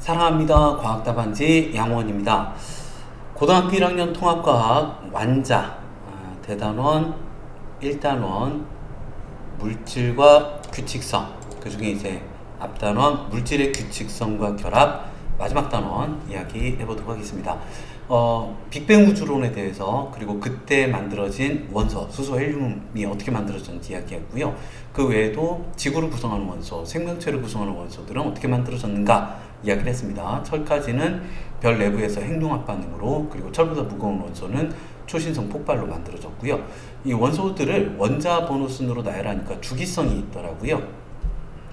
사랑합니다. 과학답안지 양원입니다. 고등학교 1학년 통합과학 완자 대단원 1단원 물질과 규칙성, 그 중에 이제 앞단원 물질의 규칙성과 결합, 마지막 단원 이야기 해보도록 하겠습니다. 빅뱅 우주론에 대해서, 그리고 그때 만들어진 원소, 수소, 헬륨이 어떻게 만들어졌는지 이야기했고요. 그 외에도 지구를 구성하는 원소, 생명체를 구성하는 원소들은 어떻게 만들어졌는가 이야기를 했습니다. 철까지는 별 내부에서 핵융합 반응으로, 그리고 철보다 무거운 원소는 초신성 폭발로 만들어졌고요. 이 원소들을 원자 번호 순으로 나열하니까 주기성이 있더라고요.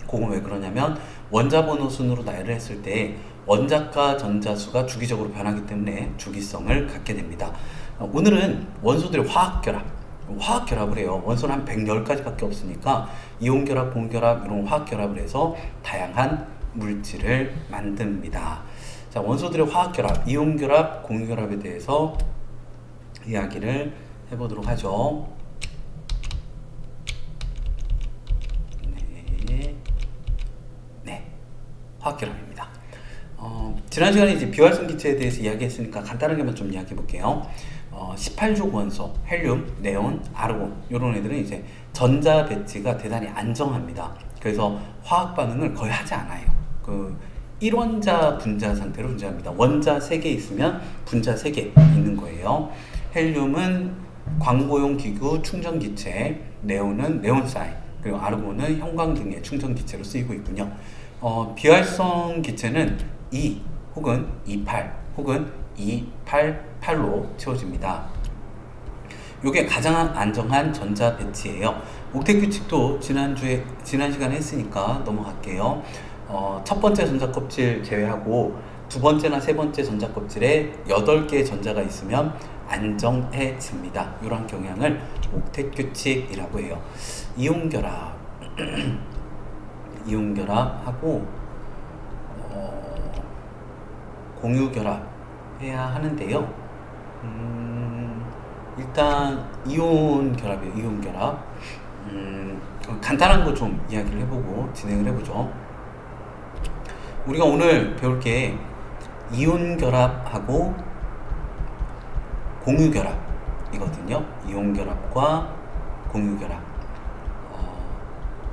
그건 왜 그러냐면 원자 번호 순으로 나열을 했을 때 원자과 전자수가 주기적으로 변하기 때문에 주기성을 갖게 됩니다. 오늘은 원소들의 화학결합을 해요. 원소는 한 110가지밖에 없으니까 이온결합, 공결합 이런 화학결합을 해서 다양한 물질을 만듭니다. 자, 원소들의 화학결합, 이온결합, 공유결합에 대해서 이야기를 해보도록 하죠. 네, 화학결합입니다. 지난 시간에 이제 비활성 기체에 대해서 이야기했으니까 간단하게만 좀 이야기해 볼게요. 18족 원소, 헬륨, 네온, 아르곤 이런 애들은 이제 전자 배치가 대단히 안정합니다. 그래서 화학 반응을 거의 하지 않아요. 그 1원자 분자 상태로 존재합니다. 원자 3개 있으면 분자 3개 있는 거예요. 헬륨은 광고용 기구 충전 기체, 네온은 네온사이, 그리고 아르곤은 형광 등의 충전 기체로 쓰이고 있군요. 비활성 기체는 2 혹은 28 혹은 288로 채워집니다. 이게 가장 안정한 전자 배치예요. 옥텟 규칙도 지난 시간에 했으니까 넘어갈게요. 첫 번째 전자 껍질 제외하고 두 번째나 세 번째 전자 껍질에 8개의 전자가 있으면 안정해집니다. 이런 경향을 옥텟 규칙이라고 해요. 이온결합 이온결합하고 공유결합 해야 하는데요. 일단 이온결합이에요. 이온결합. 간단한 거 좀 이야기를 해보고 진행을 해보죠. 우리가 오늘 배울 게 이온결합하고 공유결합이거든요. 이온결합과 공유결합.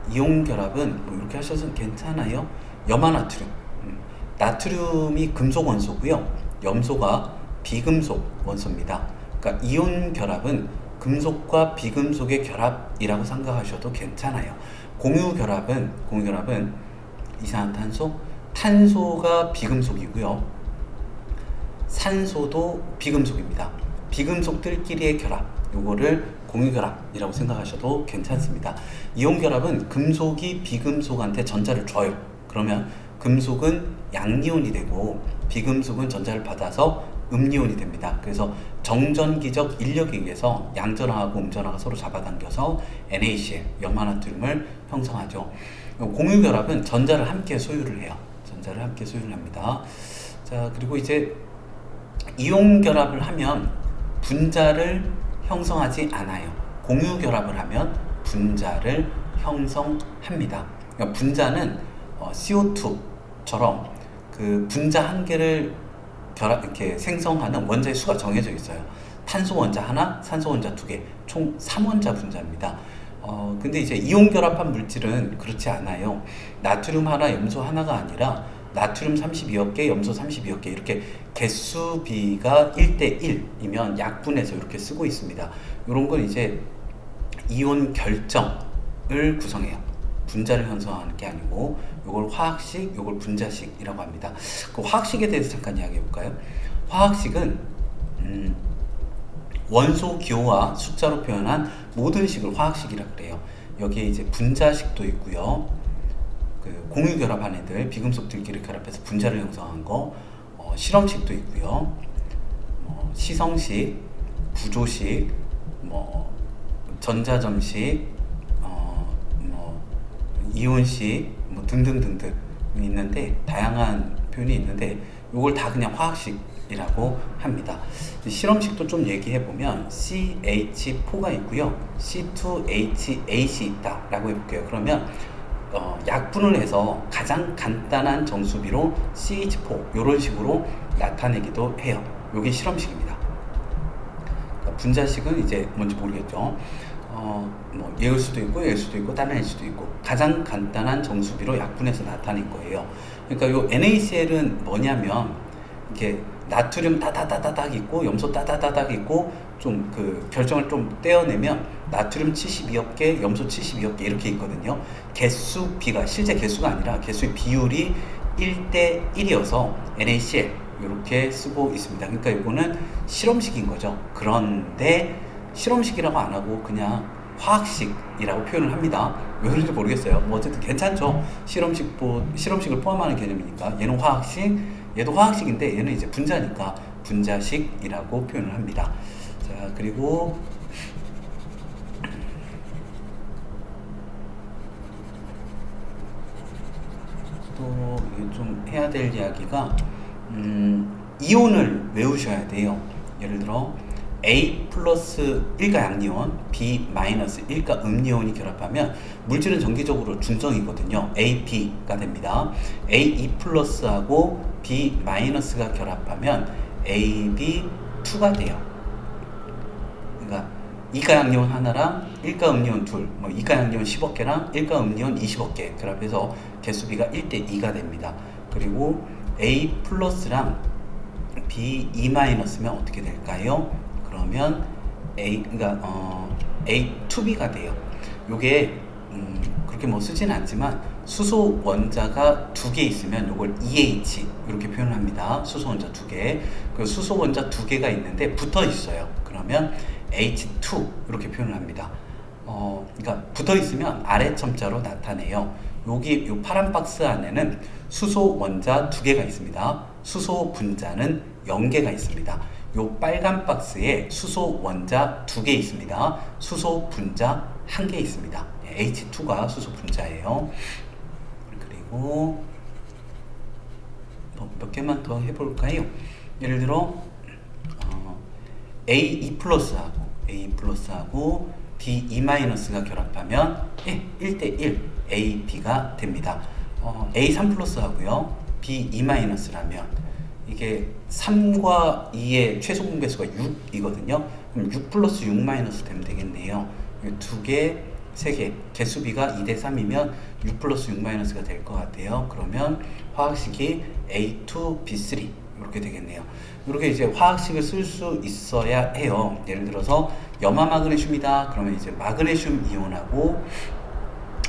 이온결합은 뭐 이렇게 하셔서 괜찮아요. 염화나트륨. 나트륨이 금속 원소고요. 염소가 비금속 원소입니다. 그러니까 이온결합은 금속과 비금속의 결합이라고 생각하셔도 괜찮아요. 공유결합은 이산화탄소, 탄소가 비금속이고요. 산소도 비금속입니다. 비금속들끼리의 결합, 요거를 공유결합이라고 생각하셔도 괜찮습니다. 이온결합은 금속이 비금속한테 전자를 줘요. 그러면 금속은 양이온이 되고 비금속은 전자를 받아서 음이온이 됩니다. 그래서 정전기적 인력에 의해서 양전하고 음전하가 서로 잡아당겨서 NaCl, 염화나트륨을 형성하죠. 공유결합은 전자를 함께 소유를 해요. 전자를 함께 소유를 합니다. 자, 그리고 이제 이온결합을 하면 분자를 형성하지 않아요. 공유결합을 하면 분자를 형성합니다. 그러니까 분자는 CO2처럼 그 분자 한 개를 이렇게 생성하는 원자의 수가 정해져 있어요. 탄소 원자 하나, 산소 원자 2개, 총 3원자 분자입니다. 근데 이제 이온결합한 물질은 그렇지 않아요. 나트륨 하나, 염소 하나가 아니라 나트륨 32억 개, 염소 32억 개, 이렇게 개수비가 1대1이면 약분해서 이렇게 쓰고 있습니다. 이런 건 이제 이온 결정을 구성해요. 분자를 형성하는 게 아니고, 이걸 화학식, 이걸 분자식이라고 합니다. 그 화학식에 대해서 잠깐 이야기해 볼까요? 화학식은 원소 기호와 숫자로 표현한 모든 식을 화학식이라고 그래요. 여기에 이제 분자식도 있고요. 그 공유결합한 애들, 비금속들끼리 결합해서 분자를 형성한 거, 실험식도 있고요. 시성식, 구조식, 전자점식, 이온식, 등등등등 있는데, 다양한 표현이 있는데, 이걸 다 그냥 화학식이라고 합니다. 실험식도 좀 얘기해 보면 CH4가 있고요, C2H8이 있다라고 해볼게요. 그러면 약분을 해서 가장 간단한 정수비로 CH4 이런 식으로 나타내기도 해요. 이게 실험식입니다. 그러니까 분자식은 이제 뭔지 모르겠죠. 뭐 얘일 수도 있고 얘일 수도 있고 다른 애일 수도 있고 가장 간단한 정수비로 약분해서 나타낸 거예요. 그러니까 요 NaCl은 뭐냐면 이렇게 나트륨 따다다다닥 있고 염소 따다다닥 있고 좀 그 결정을 좀 떼어내면 나트륨 72억 개, 염소 72억 개 이렇게 있거든요. 개수 비가 실제 개수가 아니라 개수의 비율이 1대 1이어서 NaCl 이렇게 쓰고 있습니다. 그러니까 이거는 실험식인 거죠. 그런데 실험식이라고 안 하고 그냥 화학식이라고 표현을 합니다. 왜 그런지 모르겠어요. 뭐 어쨌든 괜찮죠. 실험식을 포함하는 개념이니까. 얘는 화학식, 얘도 화학식인데 얘는 이제 분자니까 분자식이라고 표현을 합니다. 자, 그리고 또 이게 좀 해야 될 이야기가 이온을 외우셔야 돼요. 예를 들어 A 플러스 1가 양이온, B 마이너스 1가 음이온이 결합하면 물질은 정기적으로 중성이거든요. A, B가 됩니다. A2 플러스하고 B 마이너스가 결합하면 AB2가 돼요. 그러니까 2가 양이온 하나랑 1가 음이온 둘, 뭐 2가 양이온 10억 개랑 1가 음이온 20억 개 결합해서 개수비가 1대 2가 됩니다. 그리고 A 플러스랑 B2 마이너스면 어떻게 될까요? 그러면 A2B가 돼요. 요게 그렇게 뭐 쓰진 않지만 수소 원자가 2개 있으면 요걸 EH 이렇게 표현을 합니다. 수소 원자 2개. 그 수소 원자 2개가 있는데 붙어 있어요. 그러면 H2 이렇게 표현을 합니다. 그러니까 붙어 있으면 아래 첨자로 나타내요. 여기 요 파란 박스 안에는 수소 원자 2개가 있습니다. 수소 분자는 0개가 있습니다. 요 빨간 박스에 수소 원자 2개 있습니다. 수소 분자 1개 있습니다. H2가 수소 분자예요. 그리고 몇 개만 더 해볼까요? 예를 들어 A2 플러스하고 B2 마이너스가 결합하면 1대 1 A, B가 됩니다. A3 플러스하고요 B2 마이너스라면 이게 3과 2의 최소 공배수가 6이거든요. 그럼 6 플러스 6 마이너스 되면 되겠네요. 2개, 3개, 개수비가 2대 3이면 6 플러스 6 마이너스가 될 것 같아요. 그러면 화학식이 A2B3 이렇게 되겠네요. 이렇게 이제 화학식을 쓸 수 있어야 해요. 예를 들어서 염화 마그네슘이다. 그러면 이제 마그네슘 이온하고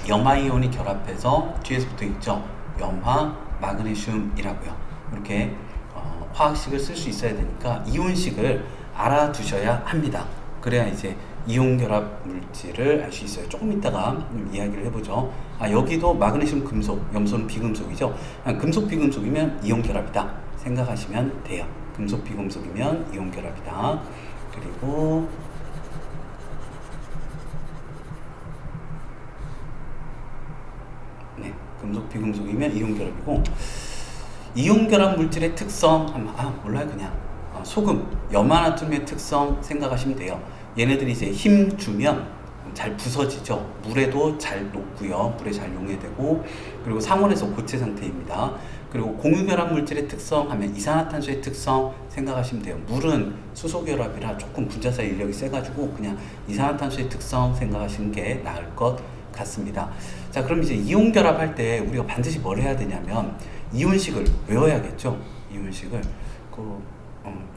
염화 이온이 결합해서 뒤에서 붙어 있죠. 염화 마그네슘이라고요. 이렇게 화학식을 쓸 수 있어야 되니까 이온식을 알아두셔야 합니다. 그래야 이제 이온 결합 물질을 알 수 있어요. 조금 이따가 이야기를 해보죠. 여기도 마그네슘 금속, 염소는 비금속이죠. 금속 비금속이면 이온 결합이다 생각하시면 돼요. 금속 비금속이면 이온 결합이다. 그리고 네, 금속 비금속이면 이온 결합이고 이온 결합 물질의 특성 몰라요. 그냥 소금, 염화나트륨의 특성 생각하시면 돼요. 얘네들이 이제 힘 주면 잘 부서지죠. 물에도 잘 녹고요. 물에 잘 용해되고 그리고 상온에서 고체 상태입니다. 그리고 공유결합 물질의 특성 하면 이산화탄소의 특성 생각하시면 돼요. 물은 수소결합이라 조금 분자사 인력이 세가지고 그냥 이산화탄소의 특성 생각하시는 게 나을 것 같습니다. 자, 그럼 이제 이온 결합할 때 우리가 반드시 뭘 해야 되냐면 이온식을 외워야겠죠. 이온식을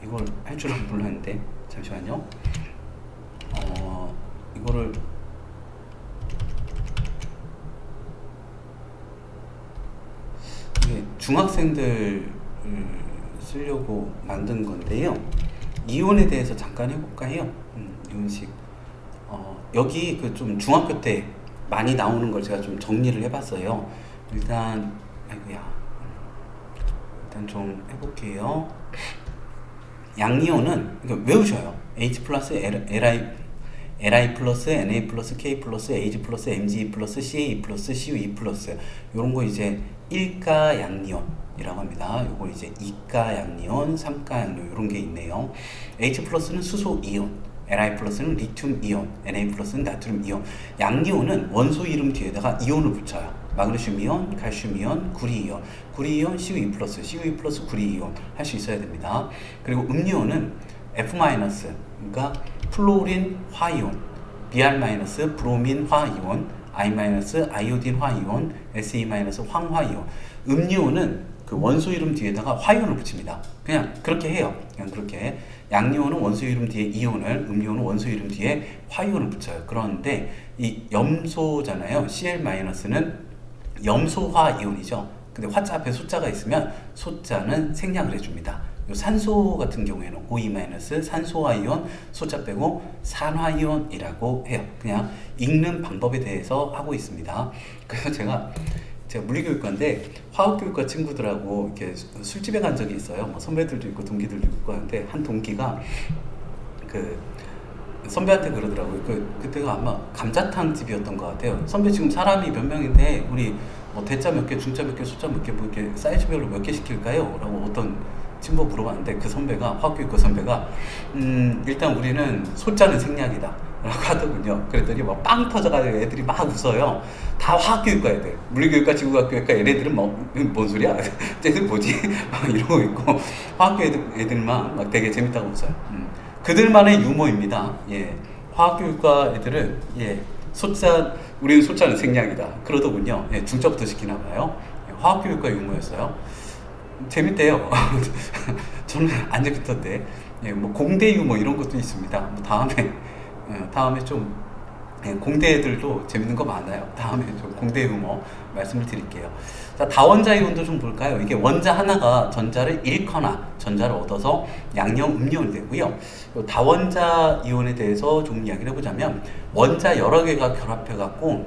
이걸 할 줄은 몰랐는데 잠시만요. 이거를 중학생들 쓰려고 만든 건데요. 이온에 대해서 잠깐 해볼까요? 이온식. 여기 그 좀 중학교 때 많이 나오는 걸 제가 좀 정리를 해봤어요. 일단 좀 해볼게요. 양이온은 외우셔요. H 플러스 Li 플러스 Na 플러스 K 플러스 Ag 플러스 Mge 플러스 Ca 플러스 Cu 플러스 요런 거 이제 1가 양이온이라고 합니다. 요걸 이제 2가 양이온, 3가 양이온 요런 게 있네요. H 플러스는 수소 이온, Li 플러스는 리튬 이온, Na 플러스는 나트륨 이온. 양이온은 원소 이름 뒤에다가 이온을 붙여요. 마그네슘 이온, 칼슘 이온, 구리 이온, 구리 이온, CuE+, CuE+, 구리 이온 할 수 있어야 됩니다. 그리고 음료는 F-, 그러니까 플로린 화이온, Br-, 브로민 화이온, I-, 아이오딘 화이온, Se-, 황화이온. 음료는 그 원소 이름 뒤에다가 화이온을 붙입니다. 그냥 그렇게 해요. 그냥 그렇게. 양료는 원소 이름 뒤에 이온을, 음료는 원소 이름 뒤에 화이온을 붙여요. 그런데 이 염소잖아요. Cl-는 염소화 이온이죠. 근데 화자 앞에 소자가 있으면 소자는 생략을 해줍니다. 요 산소 같은 경우에는 O2- 산소화 이온, 소자 빼고 산화이온이라고 해요. 그냥 읽는 방법에 대해서 하고 있습니다. 그래서 제가 물리교육과인데 화학교육과 친구들하고 이렇게 술집에 간 적이 있어요. 뭐 선배들도 있고 동기들도 있고 하는데 한 동기가 그 선배한테 그러더라고요. 그때가 아마 감자탕 집이었던 것 같아요. 선배 지금 사람이 몇 명인데 우리 뭐 대자 몇 개, 중자 몇 개, 소자 몇 개, 뭐 이렇게 사이즈별로 몇 개 시킬까요? 라고 어떤 친구 물어봤는데 그 선배가, 화학교육과 선배가 일단 우리는 소자는 생략이다 라고 하더군요. 그랬더니 막 빵 터져가지고 애들이 막 웃어요. 다 화학교육과 애들, 물리교육과, 지구과학교육과 얘네들은 뭔 소리야? 쟤들 뭐지? 막 이러고 있고 화학교 애들만 막 되게 재밌다고 웃어요. 그들만의 유머입니다. 예, 화학교육과 애들은 예, 우리는 소자는 생략이다 그러더군요. 예, 중자부터 시키나 봐요. 예, 화학교육과 유머였어요. 재밌대요. 저는 안 재밌던데. 예, 뭐 공대 유머 이런 것도 있습니다. 뭐 다음에 좀 예, 공대 애들도 재밌는 거 많아요. 다음에 좀 공대 유머 말씀을 드릴게요. 자, 다원자 이온도 좀 볼까요? 이게 원자 하나가 전자를 잃거나 전자를 얻어서 양형 음이온이 되고요. 다원자 이온에 대해서 좀 이야기를 해보자면 원자 여러 개가 결합해 갖고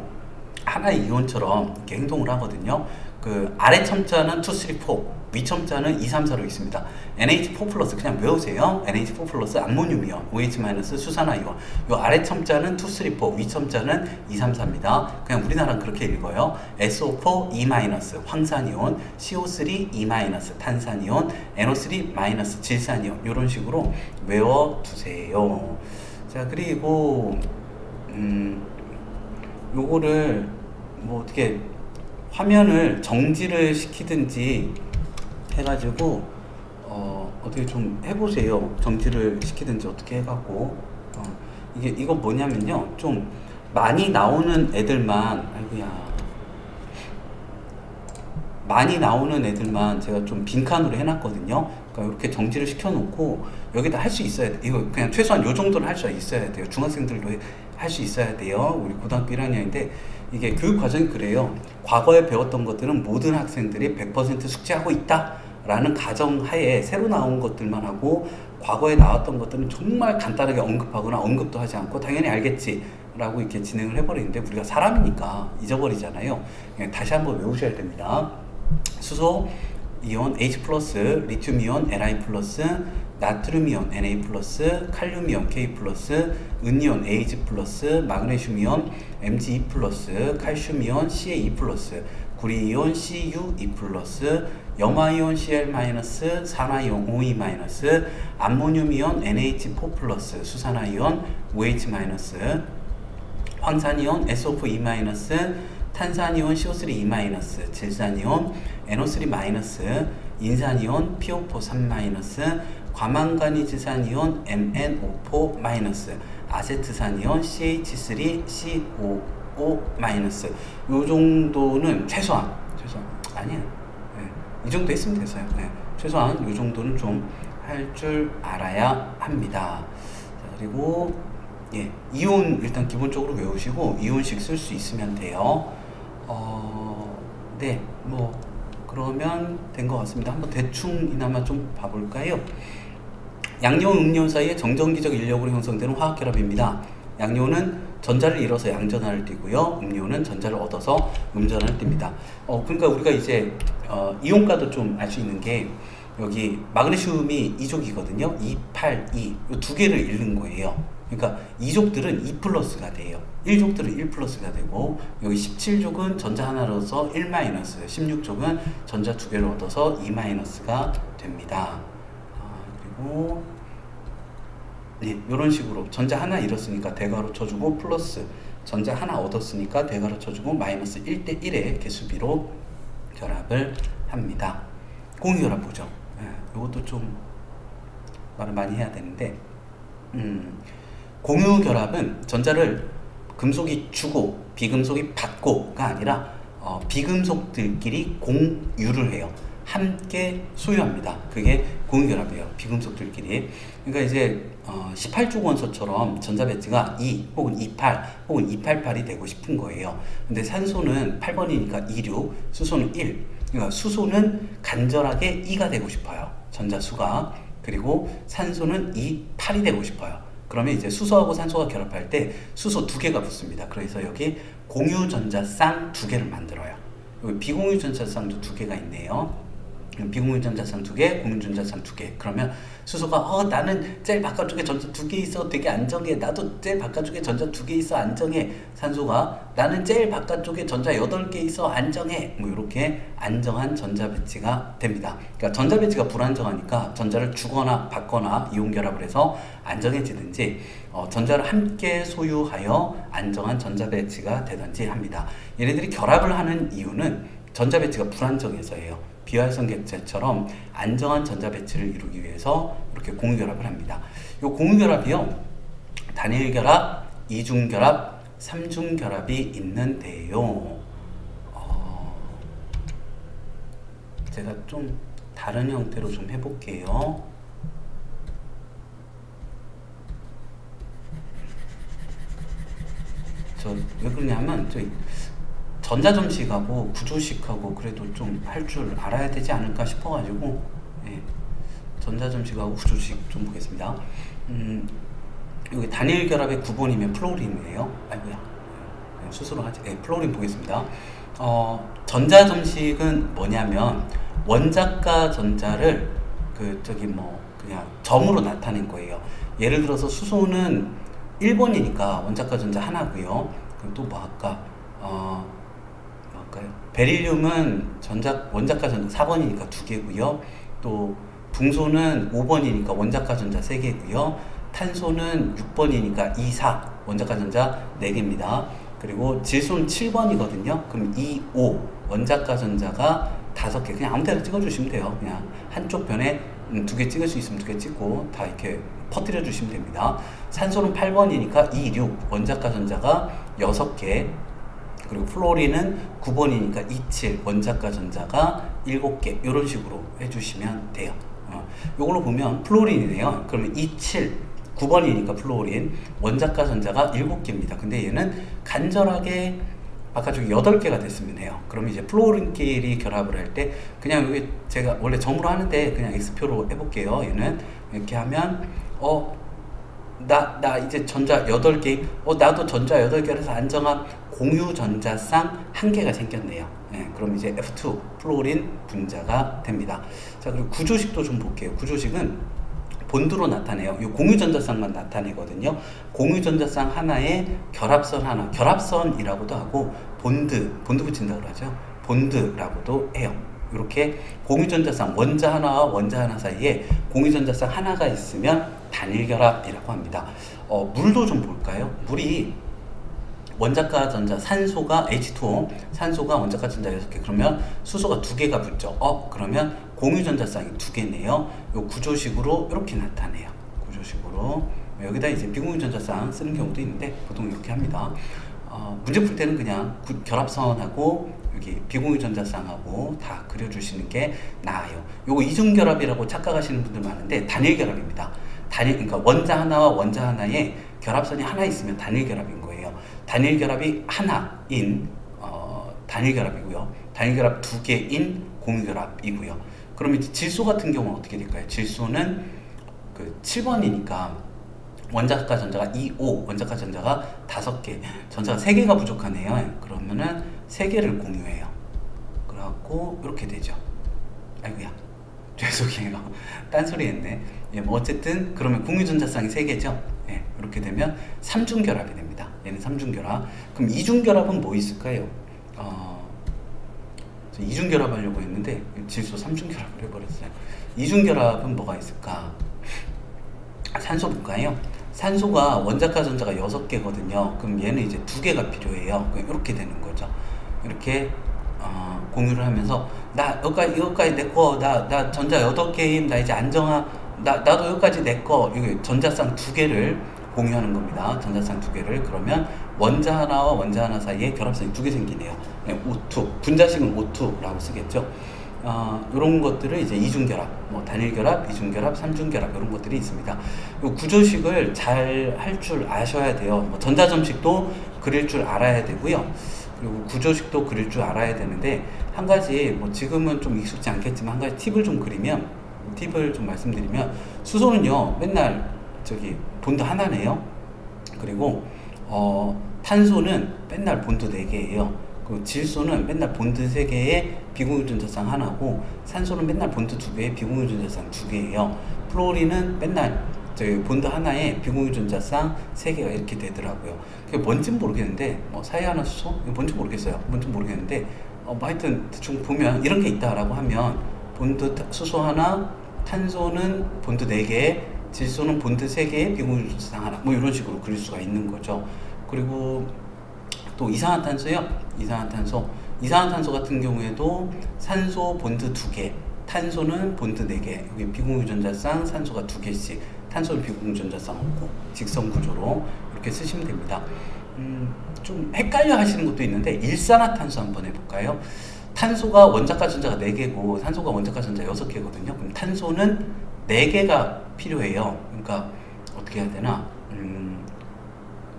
하나의 이온처럼 이렇게 행동을 하거든요. 그 아래 첨자는 2, 3, 4, 위 첨자는 2, 3, 4로 있습니다. NH4+ 그냥 외우세요. NH4+ 암모늄 이온, OH- 수산화 이온. 요 아래 첨자는 2, 3, 4, 위 첨자는 2, 3, 4입니다. 그냥 우리나라는 그렇게 읽어요. SO4 E- 황산 이온, CO3 E- 탄산 이온, NO3- 질산 이온. 요런 식으로 외워 두세요. 자, 그리고 요거를 뭐 어떻게 화면을 정지를 시키든지 해가지고 어떻게 좀 해보세요. 정지를 시키든지 어떻게 해갖고 이거 뭐냐면요, 좀 많이 나오는 애들만, 아이고야, 많이 나오는 애들만 제가 좀 빈칸으로 해놨거든요. 그러니까 이렇게 정지를 시켜놓고 여기다 할 수 있어야 돼. 이거 그냥 최소한 요 정도는 할 수 있어야 돼요. 중학생들도 할 수 있어야 돼요. 우리 고등학교 1학년인데 이게 교육 과정이 그래요. 과거에 배웠던 것들은 모든 학생들이 100% 숙지하고 있다 라는 가정하에 새로 나온 것들만 하고, 과거에 나왔던 것들은 정말 간단하게 언급하거나 언급도 하지 않고 당연히 알겠지 라고 이렇게 진행을 해버리는데, 우리가 사람이니까 잊어버리잖아요. 다시 한번 외우셔야 됩니다. 수소 이온 H+, 리튬 이온 Li+, 나트륨 이온 Na+, 칼륨 이온 K+, 은 이온 Ag+, 마그네슘 이온 Mge+, 칼슘 이온 Ca2+, 구리 이온 Cu2+, 염화 이온 Cl-, 산화 이온 OE-, 암모늄 이온 NH4+, 수산화 이온 OH-, 황산 이온 SO4E-, 탄산 이온 CO3E-, 질산 이온 NO3-, 인산 이온 PO4 과망가니즈산 이온 MnO4-, 아세트산 이온 CH3COO-. 요 정도는 최소한 아니에요. 네, 이 정도 했으면 됐어요. 네, 최소한 요 정도는 좀 할 줄 알아야 합니다. 자, 그리고 예, 이온 일단 기본적으로 외우시고 이온식 쓸 수 있으면 돼요. 네, 뭐 그러면 된 것 같습니다. 한번 대충이나마 좀 봐볼까요? 양료, 음료 사이에 정전기적 인력으로 형성되는 화학결합입니다. 양료는 전자를 잃어서 양전하를 띠고요. 음료는 전자를 얻어서 음전하를 띱니다. 그러니까 우리가 이제 이온가도 좀 알 수 있는 게, 여기 마그네슘이 2족이거든요. 2, 8, 2. 이 두 개를 잃는 거예요. 그러니까 2족들은 2+가 돼요. 1족들은 1+가 되고, 여기 17족은 전자 하나를 얻어서 1-, 16족은 전자 두 개를 얻어서 2-가 됩니다. 그리고 네, 이런 식으로 전자 하나 잃었으니까 대괄호 쳐주고 플러스, 전자 하나 얻었으니까 되가르쳐주고 마이너스 1대1의 개수비로 결합을 합니다. 공유결합 보죠. 이것도 좀 말을 많이 해야 되는데 공유결합은 전자를 금속이 주고 비금속이 받고가 아니라 비금속들끼리 공유를 해요. 함께 소유합니다. 그게 공유결합이에요. 비금속들끼리. 그러니까 이제 18족 원소처럼 전자 배치가 2 혹은 28 혹은 288이 되고 싶은 거예요. 근데 산소는 8번이니까 26, 수소는 1. 그러니까 수소는 간절하게 2가 되고 싶어요. 전자수가. 그리고 산소는 2, 8이 되고 싶어요. 그러면 이제 수소하고 산소가 결합할 때 수소 2개가 붙습니다. 그래서 여기 공유전자쌍 2개를 만들어요. 여기 비공유전자쌍도 2개가 있네요. 비공유전자쌍 2개, 공유전자쌍 2개. 그러면 수소가 나는 제일 바깥쪽에 전자 2개 있어 되게 안정해. 나도 제일 바깥쪽에 전자 2개 있어 안정해. 산소가 나는 제일 바깥쪽에 전자 8개 있어 안정해. 뭐 이렇게 안정한 전자 배치가 됩니다. 그러니까 전자 배치가 불안정하니까 전자를 주거나 받거나 이온 결합을 해서 안정해지든지 전자를 함께 소유하여 안정한 전자 배치가 되든지 합니다. 얘네들이 결합을 하는 이유는 전자 배치가 불안정해서예요. 비활성 객체처럼 안정한 전자 배치를 이루기 위해서 이렇게 공유결합을 합니다. 이 공유결합이요, 단일결합, 이중결합, 삼중결합이 있는데요. 제가 좀 다른 형태로 좀 해볼게요. 저 왜 그러냐면 전자점식하고 구조식하고 그래도 좀 할 줄 알아야 되지 않을까 싶어가지고, 전자점식하고 구조식 좀 보겠습니다. 여기 단일 결합의 9번이면 플로린이에요. 아이고야, 스스로 하지. 플로린 보겠습니다. 전자점식은 뭐냐면 원자과 전자를 그냥 점으로 나타낸 거예요. 예를 들어서 수소는 1번이니까 원자과 전자 하나고요. 그리고 또 뭐 할까? 베릴륨은 원자과 전자 4번이니까 2개고요. 또 붕소는 5번이니까 원자과 전자 3개고요. 탄소는 6번이니까 2, 4 원자과 전자 4개입니다. 그리고 질소는 7번이거든요. 그럼 2, 5 원자과 전자가 5개. 그냥 아무 데나 찍어주시면 돼요. 그냥 한쪽 변에 2개 찍을 수 있으면 2개 찍고 다 이렇게 퍼뜨려 주시면 됩니다. 산소는 8번이니까 2, 6 원자과 전자가 6개. 그리고 플로린은 9번이니까 27 원자과 전자가 7개. 이런 식으로 해주시면 돼요. 이걸로 보면 플로린이네요. 그러면 27 9번이니까 플로린 원자과 전자가 7개입니다. 근데 얘는 간절하게 바깥쪽에 8개가 됐으면 해요. 그러면 이제 플로린끼리 결합을 할 때 그냥 여기 제가 원래 점으로 하는데 그냥 X표로 해볼게요. 얘는 이렇게 하면 나 이제 전자 8개, 나도 전자 8개라서 안정한 공유 전자쌍 1개가 생겼네요. 그럼 이제 F2 플로린 분자가 됩니다. 자, 그리고 구조식도 좀 볼게요. 구조식은 본드로 나타내요. 이 공유 전자쌍만 나타내거든요. 공유 전자쌍 하나에 결합선 하나, 결합선이라고도 하고 본드 붙인다고 하죠. 본드라고도 해요. 이렇게 공유전자쌍 원자 하나와 원자 하나 사이에 공유전자쌍 하나가 있으면 단일결합이라고 합니다. 물도 좀 볼까요? 물이 원자과 전자 산소가 H2O, 산소가 원자과 전자 6개, 그러면 수소가 2개가 붙죠. 그러면 공유전자쌍이 2개네요. 요 구조식으로 이렇게 나타내요. 구조식으로 여기다 이제 비공유전자쌍 쓰는 경우도 있는데 보통 이렇게 합니다. 문제 풀 때는 그냥 결합선하고 여기 비공유전자쌍하고 다 그려주시는 게 나아요. 요거 이중결합이라고 착각하시는 분들 많은데 단일결합입니다. 그러니까 원자 하나와 원자 하나에 결합선이 하나 있으면 단일결합인 거예요. 단일결합이 하나인 단일결합이고요. 단일결합 2개인 공유결합이고요. 그럼 이제 질소 같은 경우는 어떻게 될까요? 질소는 7번이니까 원자과 전자가 2, 5 원자과 전자가 5개, 전자가 3개가 부족하네요. 그러면은 3개를 공유해요. 그래갖고 이렇게 되죠. 아이고야, 죄송해요. 딴소리 했네. 뭐 어쨌든 그러면 공유전자쌍이 3개죠. 이렇게 되면 3중결합이 됩니다. 얘는 3중결합. 그럼 2중결합은 뭐 있을까요? 2중결합 하려고 했는데 질소 3중결합을 해버렸어요. 2중결합은 뭐가 있을까? 산소 볼까요? 산소가 원자과 전자가 6개거든요. 그럼 얘는 이제 2개가 필요해요. 이렇게 되는 거죠. 이렇게 공유를 하면서 나 여기까지 내거 나 전자 8개임 나 이제 안정화 나도 여기까지 내거 이게 전자쌍 2개를 공유하는 겁니다. 전자쌍 2개를. 그러면 원자 하나와 원자 하나 사이에 결합선이 2개 생기네요. O2 분자식은 O2라고 쓰겠죠. 이런 것들을 이제 이중결합, 뭐 단일결합, 이중결합, 삼중결합 이런 것들이 있습니다. 이 구조식을 잘 할 줄 아셔야 돼요. 뭐 전자점식도 그릴 줄 알아야 되고요. 그리고 구조식도 그릴 줄 알아야 되는데 한 가지 뭐 지금은 좀 익숙지 않겠지만 한 가지 팁을 좀 말씀드리면 수소는요 맨날 저기 본드 하나네요. 그리고 탄소는 맨날 본드 4개예요. 그 질소는 맨날 본드 3개에 비공유전자쌍 하나고 산소는 맨날 본드 2개에 비공유전자쌍 2개예요. 플로리는 맨날 저기 본드 하나에 비공유전자쌍 3개가 이렇게 되더라고요. 그게 뭔진 모르겠는데 사이하나 수소? 뭔지 모르겠어요. 뭔지 모르겠는데 뭐 하여튼 대충 보면 이런 게 있다라고 하면 본드 수소 하나, 탄소는 본드 4개에 질소는 본드 3개에 비공유전자쌍 하나 뭐 이런 식으로 그릴 수가 있는 거죠. 그리고 또 이산화탄소요. 이산화탄소 같은 경우에도 산소 본드 2개, 탄소는 본드 4개, 여기 비공유전자쌍 산소가 2개씩, 탄소는 비공유전자쌍 없고 직선 구조로 이렇게 쓰시면 됩니다. 좀 헷갈려 하시는 것도 있는데 일산화탄소 한번 해볼까요? 탄소가 원자과 전자가 4개고 산소가 원자과 전자 6개거든요. 그럼 탄소는 4개가 필요해요. 그러니까 어떻게 해야 되나?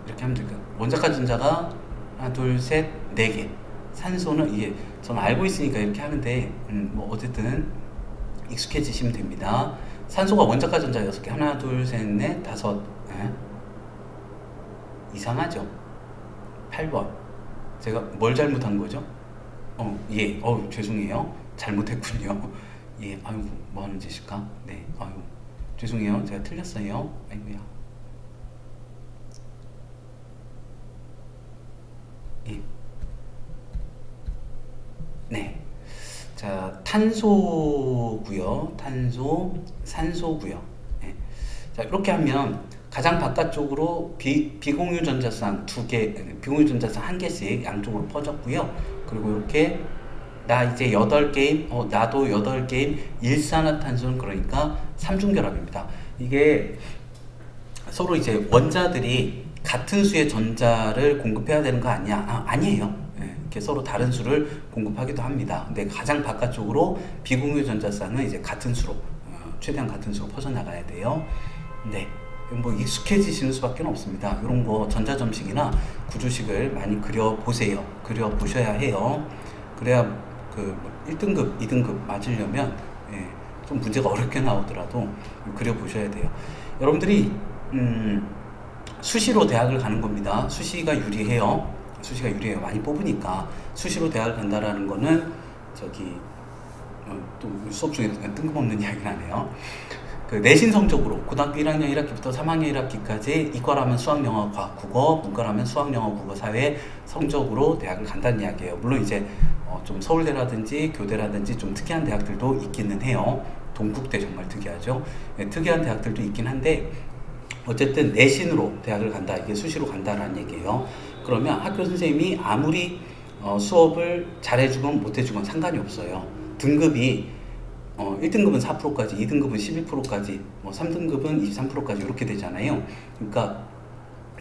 이렇게 하면 될까요? 원자과 전자가 하나, 둘, 셋, 4개. 산소는 이게 저는 알고 있으니까 이렇게 하는데 뭐 어쨌든 익숙해지시면 됩니다. 산소가 원자과 전자 6개. 하나, 둘, 셋, 넷, 5. 이상하죠? 8번. 제가 뭘 잘못한 거죠? 예. 죄송해요. 잘못했군요. 예. 아이고, 뭐 하는 짓일까? 네. 아이고. 죄송해요. 제가 틀렸어요. 아이고야. 예. 네. 자, 탄소고요. 탄소, 산소고요. 네. 자, 이렇게 하면 가장 바깥쪽으로 비공유전자쌍 2개, 비공유전자쌍 1개씩 양쪽으로 퍼졌고요. 그리고 이렇게 나 이제 8개임, 나도 8개임, 일산화탄소는 그러니까 삼중결합입니다. 이게 서로 이제 원자들이 같은 수의 전자를 공급해야 되는 거 아니야? 아니에요. 이렇게 서로 다른 수를 공급하기도 합니다. 근데 가장 바깥쪽으로 비공유 전자쌍은 이제 같은 수로, 최대한 같은 수로 퍼져나가야 돼요. 네. 뭐 익숙해지시는 수밖에 없습니다. 이런 거 전자점식이나 구조식을 많이 그려보세요. 그려보셔야 해요. 그래야 그 1등급, 2등급 맞으려면 좀 문제가 어렵게 나오더라도 그려보셔야 돼요. 여러분들이 수시로 대학을 가는 겁니다. 수시가 유리해요. 많이 뽑으니까. 수시로 대학을 간다라는 거는 저기 또 수업 중에 뜬금없는 이야기를 하네요. 그 내신 성적으로 고등학교 1학년 1학기부터 3학년 1학기까지 이과라면 수학, 영어, 과학, 국어, 문과라면 수학, 영어, 국어, 사회 성적으로 대학을 간다는 이야기예요. 물론 이제 좀 서울대라든지 교대라든지 좀 특이한 대학들도 있기는 해요. 동국대 정말 특이하죠. 특이한 대학들도 있긴 한데 어쨌든 내신으로 대학을 간다, 이게 수시로 간다라는 얘기예요. 그러면 학교 선생님이 아무리 수업을 잘해주건 못해주건 상관이 없어요. 등급이 1등급은 4%까지, 2등급은 11%까지, 뭐 3등급은 23%까지 이렇게 되잖아요. 그러니까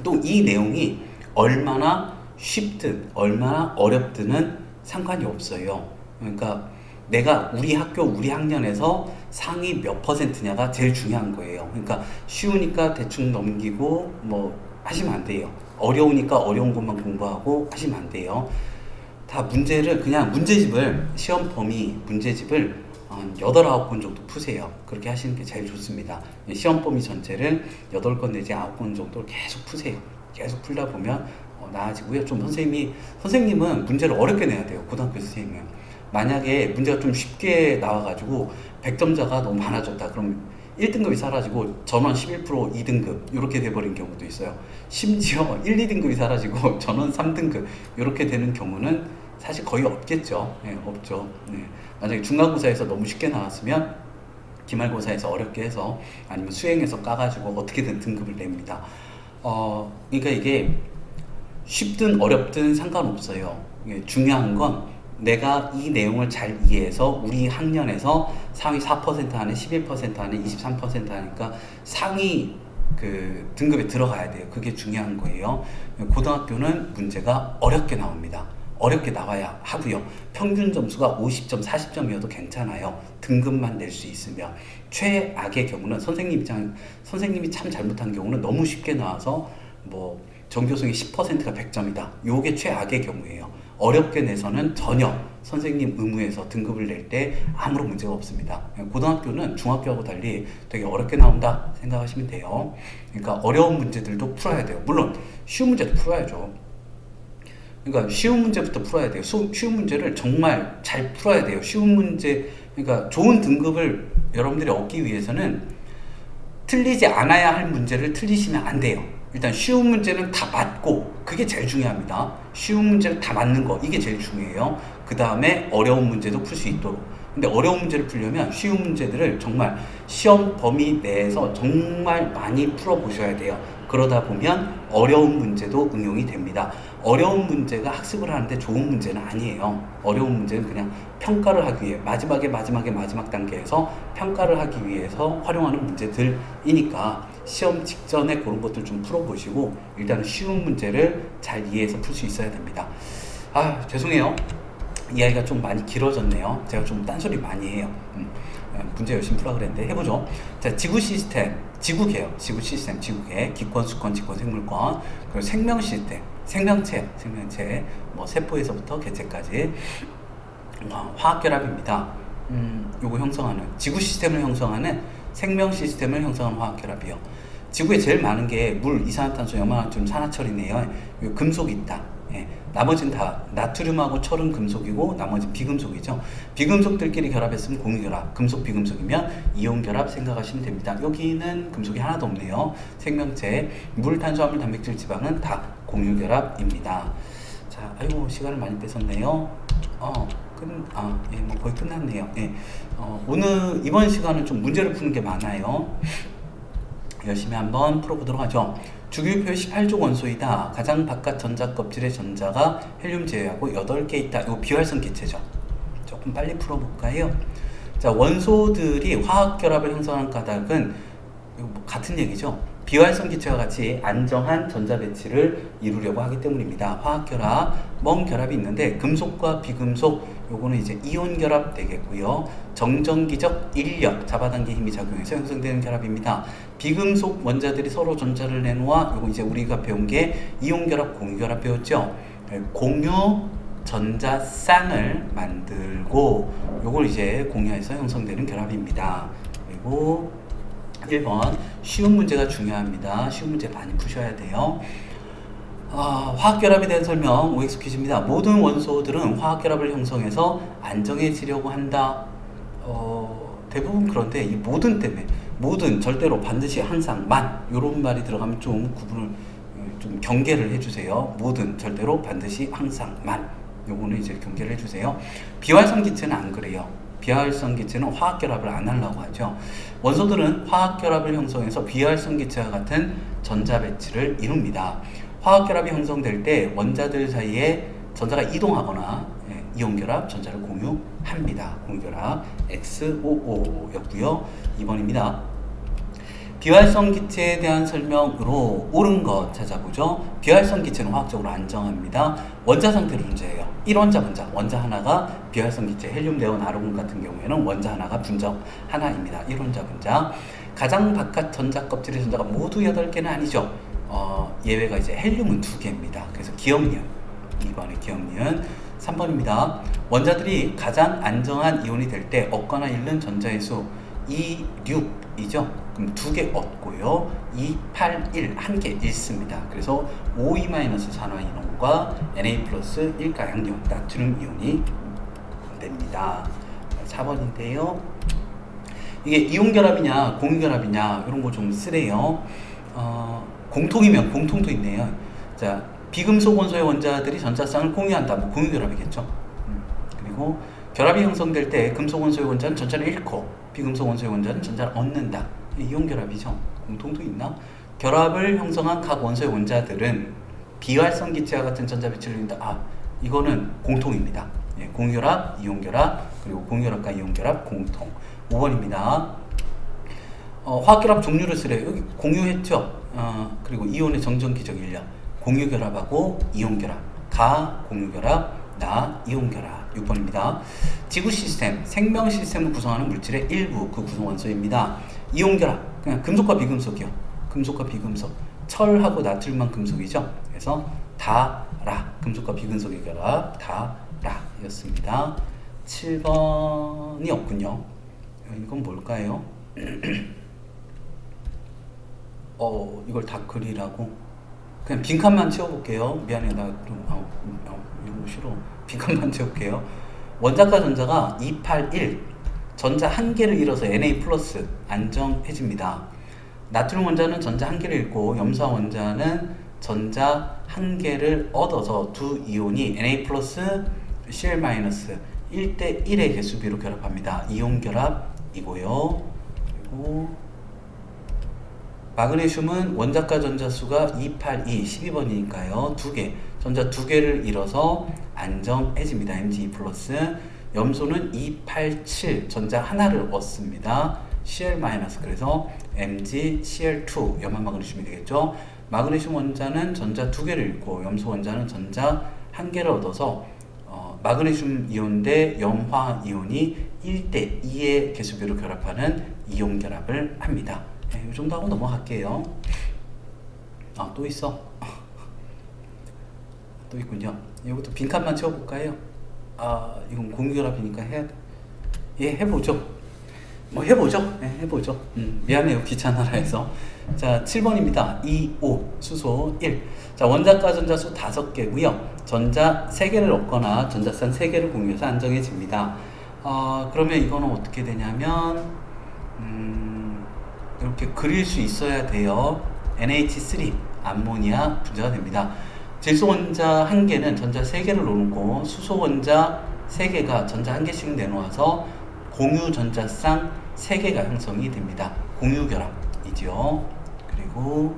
또 이 내용이 얼마나 쉽든 얼마나 어렵든은 상관이 없어요. 그러니까 내가 우리 학교, 우리 학년에서 상위 몇 %냐가 제일 중요한 거예요. 그러니까 쉬우니까 대충 넘기고 뭐 하시면 안 돼요. 어려우니까 어려운 것만 공부하고 하시면 안 돼요. 다 문제를 그냥 문제집을, 시험 범위 문제집을 한 8, 9권 정도 푸세요. 그렇게 하시는 게 제일 좋습니다. 시험 범위 전체를 8권 내지 9권 정도 계속 푸세요. 계속 풀다 보면 나아지고요. 좀 선생님은 문제를 어렵게 내야 돼요. 고등학교 선생님은. 만약에 문제가 좀 쉽게 나와가지고 100점자가 너무 많아졌다. 그럼 1등급이 사라지고 전원 11%, 2등급 이렇게 돼버린 경우도 있어요. 심지어 1, 2등급이 사라지고 전원 3등급 이렇게 되는 경우는 사실 거의 없겠죠. 네, 없죠. 네. 만약에 중간고사에서 너무 쉽게 나왔으면 기말고사에서 어렵게 해서 아니면 수행해서 까가지고 어떻게든 등급을 냅니다. 그러니까 이게 쉽든 어렵든 상관없어요. 중요한 건 내가 이 내용을 잘 이해해서 우리 학년에서 상위 4% 안에 11% 안에 23% 하니까 상위 그 등급에 들어가야 돼요. 그게 중요한 거예요. 고등학교는 문제가 어렵게 나옵니다. 어렵게 나와야 하고요. 평균 점수가 50점, 40점이어도 괜찮아요. 등급만 낼 수 있으면. 최악의 경우는 선생님이 참 잘못한 경우는 너무 쉽게 나와서 뭐 전교성이 10%가 100점이다. 요게 최악의 경우예요. 어렵게 내서는 전혀 선생님 의무에서 등급을 낼 때 아무런 문제가 없습니다. 고등학교는 중학교하고 달리 되게 어렵게 나온다 생각하시면 돼요. 그러니까 어려운 문제들도 풀어야 돼요. 물론 쉬운 문제도 풀어야죠. 그러니까 쉬운 문제부터 풀어야 돼요. 쉬운 문제를 정말 잘 풀어야 돼요. 쉬운 문제, 그러니까 좋은 등급을 여러분들이 얻기 위해서는 틀리지 않아야 할 문제를 틀리시면 안 돼요. 일단 쉬운 문제는 다 맞고, 그게 제일 중요합니다. 쉬운 문제를 다 맞는 거, 이게 제일 중요해요. 그 다음에 어려운 문제도 풀 수 있도록. 근데 어려운 문제를 풀려면 쉬운 문제들을 정말 시험 범위 내에서 정말 많이 풀어보셔야 돼요. 그러다 보면 어려운 문제도 응용이 됩니다. 어려운 문제가 학습을 하는데 좋은 문제는 아니에요. 어려운 문제는 그냥 평가를 하기 위해 마지막 단계에서 평가를 하기 위해서 활용하는 문제들이니까 시험 직전에 그런 것들 좀 풀어보시고 일단은 쉬운 문제를 잘 이해해서 풀 수 있어야 됩니다. 죄송해요. 이야기가 좀 많이 길어졌네요. 제가 좀 딴소리 많이 해요. 문제 열심히 풀라 그랬는데 해보죠. 자, 지구 시스템, 지구계요. 지구 시스템, 지구계, 기권, 수권, 직권, 생물권, 그리고 생명 시스템, 생명체, 뭐 세포에서부터 개체까지 화학결합입니다. 요거 형성하는 지구 시스템을 형성하는 생명 시스템을 형성하는 화학결합이요. 지구에 제일 많은 게 물, 이산화탄소, 염화나트륨, 산화철이네요. 금속이 있다. 예, 나머지는 다 나트륨하고 철은 금속이고 나머지 비금속이죠. 비금속들끼리 결합했으면 공유결합, 금속 비금속이면 이온결합 생각하시면 됩니다. 여기는 금속이 하나도 없네요. 생명체, 물, 탄수화물, 단백질, 지방은 다 공유결합입니다. 자, 아이고 시간을 많이 뺏었네요. 예, 뭐 거의 끝났네요. 예, 오늘 이번 시간은 좀 문제를 푸는 게 많아요. 열심히 한번 풀어보도록 하죠. 주기율표 18족 원소이다. 가장 바깥 전자 껍질의 전자가 헬륨 제외하고 8개 있다. 이거 비활성 기체죠. 조금 빨리 풀어볼까요? 자, 원소들이 화학결합을 형성하는 까닭은 뭐 같은 얘기죠. 비활성 기체와 같이 안정한 전자 배치를 이루려고 하기 때문입니다. 화학결합, 멍 결합이 있는데 금속과 비금속, 요거는 이제 이온 결합 되겠고요. 정전기적 인력, 잡아당기 힘이 작용해서 형성되는 결합입니다. 비금속 원자들이 서로 전자를 내놓아, 요거 이제 우리가 배운 게 이온 결합, 공유 결합 배웠죠. 공유 전자쌍을 만들고 요걸 이제 공유해서 형성되는 결합입니다. 그리고 1번 쉬운 문제가 중요합니다. 쉬운 문제 많이 푸셔야 돼요. 화학결합에 대한 설명 OX 퀴즈입니다. 모든 원소들은 화학결합을 형성해서 안정해지려고 한다. 대부분 그런데 이 모든 때문에, 모든 절대로 반드시 항상만 이런 말이 들어가면 좀 구분을 좀 경계를 해주세요. 모든 절대로 반드시 항상만 요거는 이제 경계를 해주세요. 비활성 기체는 안 그래요. 비활성 기체는 화학결합을 안 하려고 하죠. 원소들은 화학결합을 형성해서 비활성 기체와 같은 전자 배치를 이룹니다. 화학결합이 형성될 때 원자들 사이에 전자가 이동하거나 이온결합, 전자를 공유합니다. 공유결합 XOO였고요. 2번입니다. 비활성 기체에 대한 설명으로 옳은 것 찾아보죠. 비활성 기체는 화학적으로 안정합니다. 원자 상태로 존재해요. 1원자 분자, 원자 하나가 비활성 기체, 헬륨, 네온, 아르곤 같은 경우에는 원자 하나가 분자 하나입니다. 1원자 분자. 가장 바깥 전자 껍질의 전자가 모두 8개는 아니죠. 예외가 이제 헬륨은 2개입니다. 그래서 기억니은, 2번의 기억니은. 3번입니다. 원자들이 가장 안정한 이온이 될 때 얻거나 잃는 전자의 수 2, 6이죠. 그럼 2개 얻고요. 2, 8, 1, 1개 잃습니다. 그래서 OE-산화이온과 Na 플러스 1가양이온, 나트륨 이온이 됩니다. 4번인데요. 이게 이온결합이냐 공유결합이냐 이런 거 좀 쓰래요. 공통이면 공통도 있네요. 자, 비금속 원소의 원자들이 전자쌍을 공유한다. 뭐 공유결합이겠죠. 그리고 결합이 형성될 때 금속 원소의 원자는 전자를 잃고 비금속 원소의 원자는 전자를 얻는다. 이온 결합이죠. 공통도 있나? 결합을 형성한 각 원소의 원자들은 비활성 기체와 같은 전자 배치를 이룬다. 이거는 공통입니다. 예, 공유결합, 이온결합, 그리고 공유결합과 이온결합 공통. 5번입니다. 화학결합 종류를 쓰래요. 여기 공유했죠. 그리고 이온의 정전기적 인력. 공유결합하고 이온결합. 가 공유결합, 나 이온결합. 6번입니다. 지구 시스템, 생명 시스템을 구성하는 물질의 일부 그 구성 원소입니다. 이온결합, 그냥 금속과 비금속이요. 금속과 비금속. 철하고 나트륨만 금속이죠. 그래서 다라, 금속과 비금속의 결합, 다라 였습니다. 7번이 없군요. 이건 뭘까요? 이걸 다 그리라고? 그냥 빈칸만 채워볼게요. 미안해, 나 좀, 이거 싫어. 빈칸만 채울게요. 원자과 전자가 281, 전자 한 개를 잃어서 Na 플러스 안정해집니다. 나트륨 원자는 전자 한 개를 잃고 염소화 원자는 전자 한 개를 얻어서 두 이온이 Na 플러스 Cl 마이너스 1대1의 개수비로 결합합니다. 이온 결합이고요. 그리고 마그네슘은 원자과 전자 수가 282, 12번이니까요. 두 개, 전자 두 개를 잃어서 안정해집니다. Mg 플러스. 염소는 287, 전자 하나를 얻습니다. Cl 마이너스. 그래서 Mg Cl2 염화 마그네슘이 되겠죠. 마그네슘 원자는 전자 두 개를 잃고 염소 원자는 전자 한 개를 얻어서 마그네슘 이온 대 염화 이온이 1대2의 개수비로 결합하는 이온 결합을 합니다. 네, 이 정도 하고 넘어갈게요. 또 있어. 또 있군요. 이것도 빈칸만 채워볼까요? 이건 공유결합이니까 해보죠. 뭐 해보죠. 네, 해보죠. 미안해요. 귀찮아라 해서. 자, 7번입니다. 2, 5, 수소 1. 자, 원자과 전자수 5개고요. 전자 3개를 얻거나 전자쌍 3개를 공유해서 안정해집니다. 그러면 이거는 어떻게 되냐면, 이렇게 그릴 수 있어야 돼요. NH3, 암모니아 분자가 됩니다. 질소 원자 1개는 전자 3개를 놓고 수소 원자 3개가 전자 1개씩 내놓아서 공유 전자쌍 3개가 형성이 됩니다. 공유 결합이죠. 그리고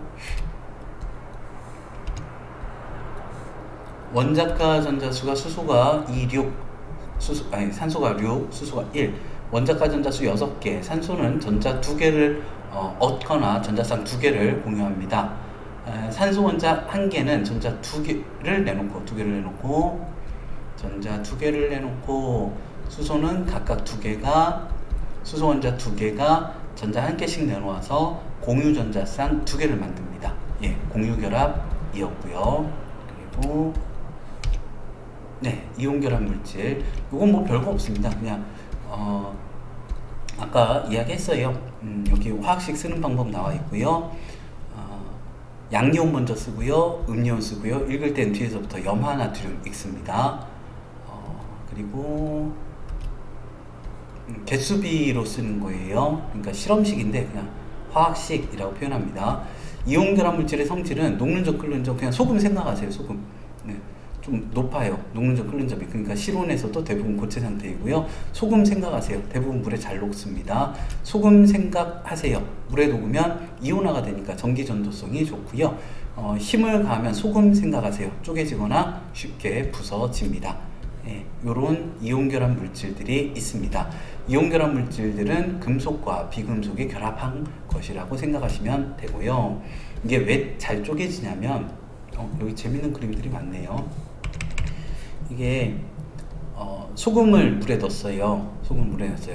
원자과 전자수가 수소가 2, 6, 산소가 6, 수소가 1. 원자과 전자수 6개, 산소는 전자 2개를 얻거나 전자쌍 2개를 공유합니다. 산소 원자 1개는 전자 2개를 내놓고 전자 2개를 내놓고 수소는 각각 2개가 수소 원자 2개가 전자 1개씩 내놓아서 공유 전자쌍 2개를 만듭니다. 예, 공유 결합이었고요. 그리고 네, 이온 결합 물질. 이건 뭐 별거 없습니다. 그냥 아까 이야기했어요. 여기 화학식 쓰는 방법 나와 있고요. 양이온 먼저 쓰고요, 음이온 쓰고요. 읽을 땐 뒤에서부터 염화 나트륨 읽습니다. 그리고 개수비로 쓰는 거예요. 그러니까 실험식인데 그냥 화학식이라고 표현합니다. 이온 결합 물질의 성질은 녹는 점, 끓는 점, 그냥 소금 생각하세요. 소금. 네, 좀 높아요. 녹는 점, 끓는 점이. 그러니까 실온에서도 대부분 고체 상태이고요. 소금 생각하세요. 대부분 물에 잘 녹습니다. 소금 생각하세요. 물에 녹으면 이온화가 되니까 전기 전도성이 좋고요. 힘을 가하면 소금 생각하세요. 쪼개지거나 쉽게 부서집니다. 예, 요런 이온 결합 물질들이 있습니다. 이온 결합 물질들은 금속과 비금속이 결합한 것이라고 생각하시면 되고요. 이게 왜 잘 쪼개지냐면 여기 재밌는 그림들이 많네요. 이게 소금을 물에 넣었어요.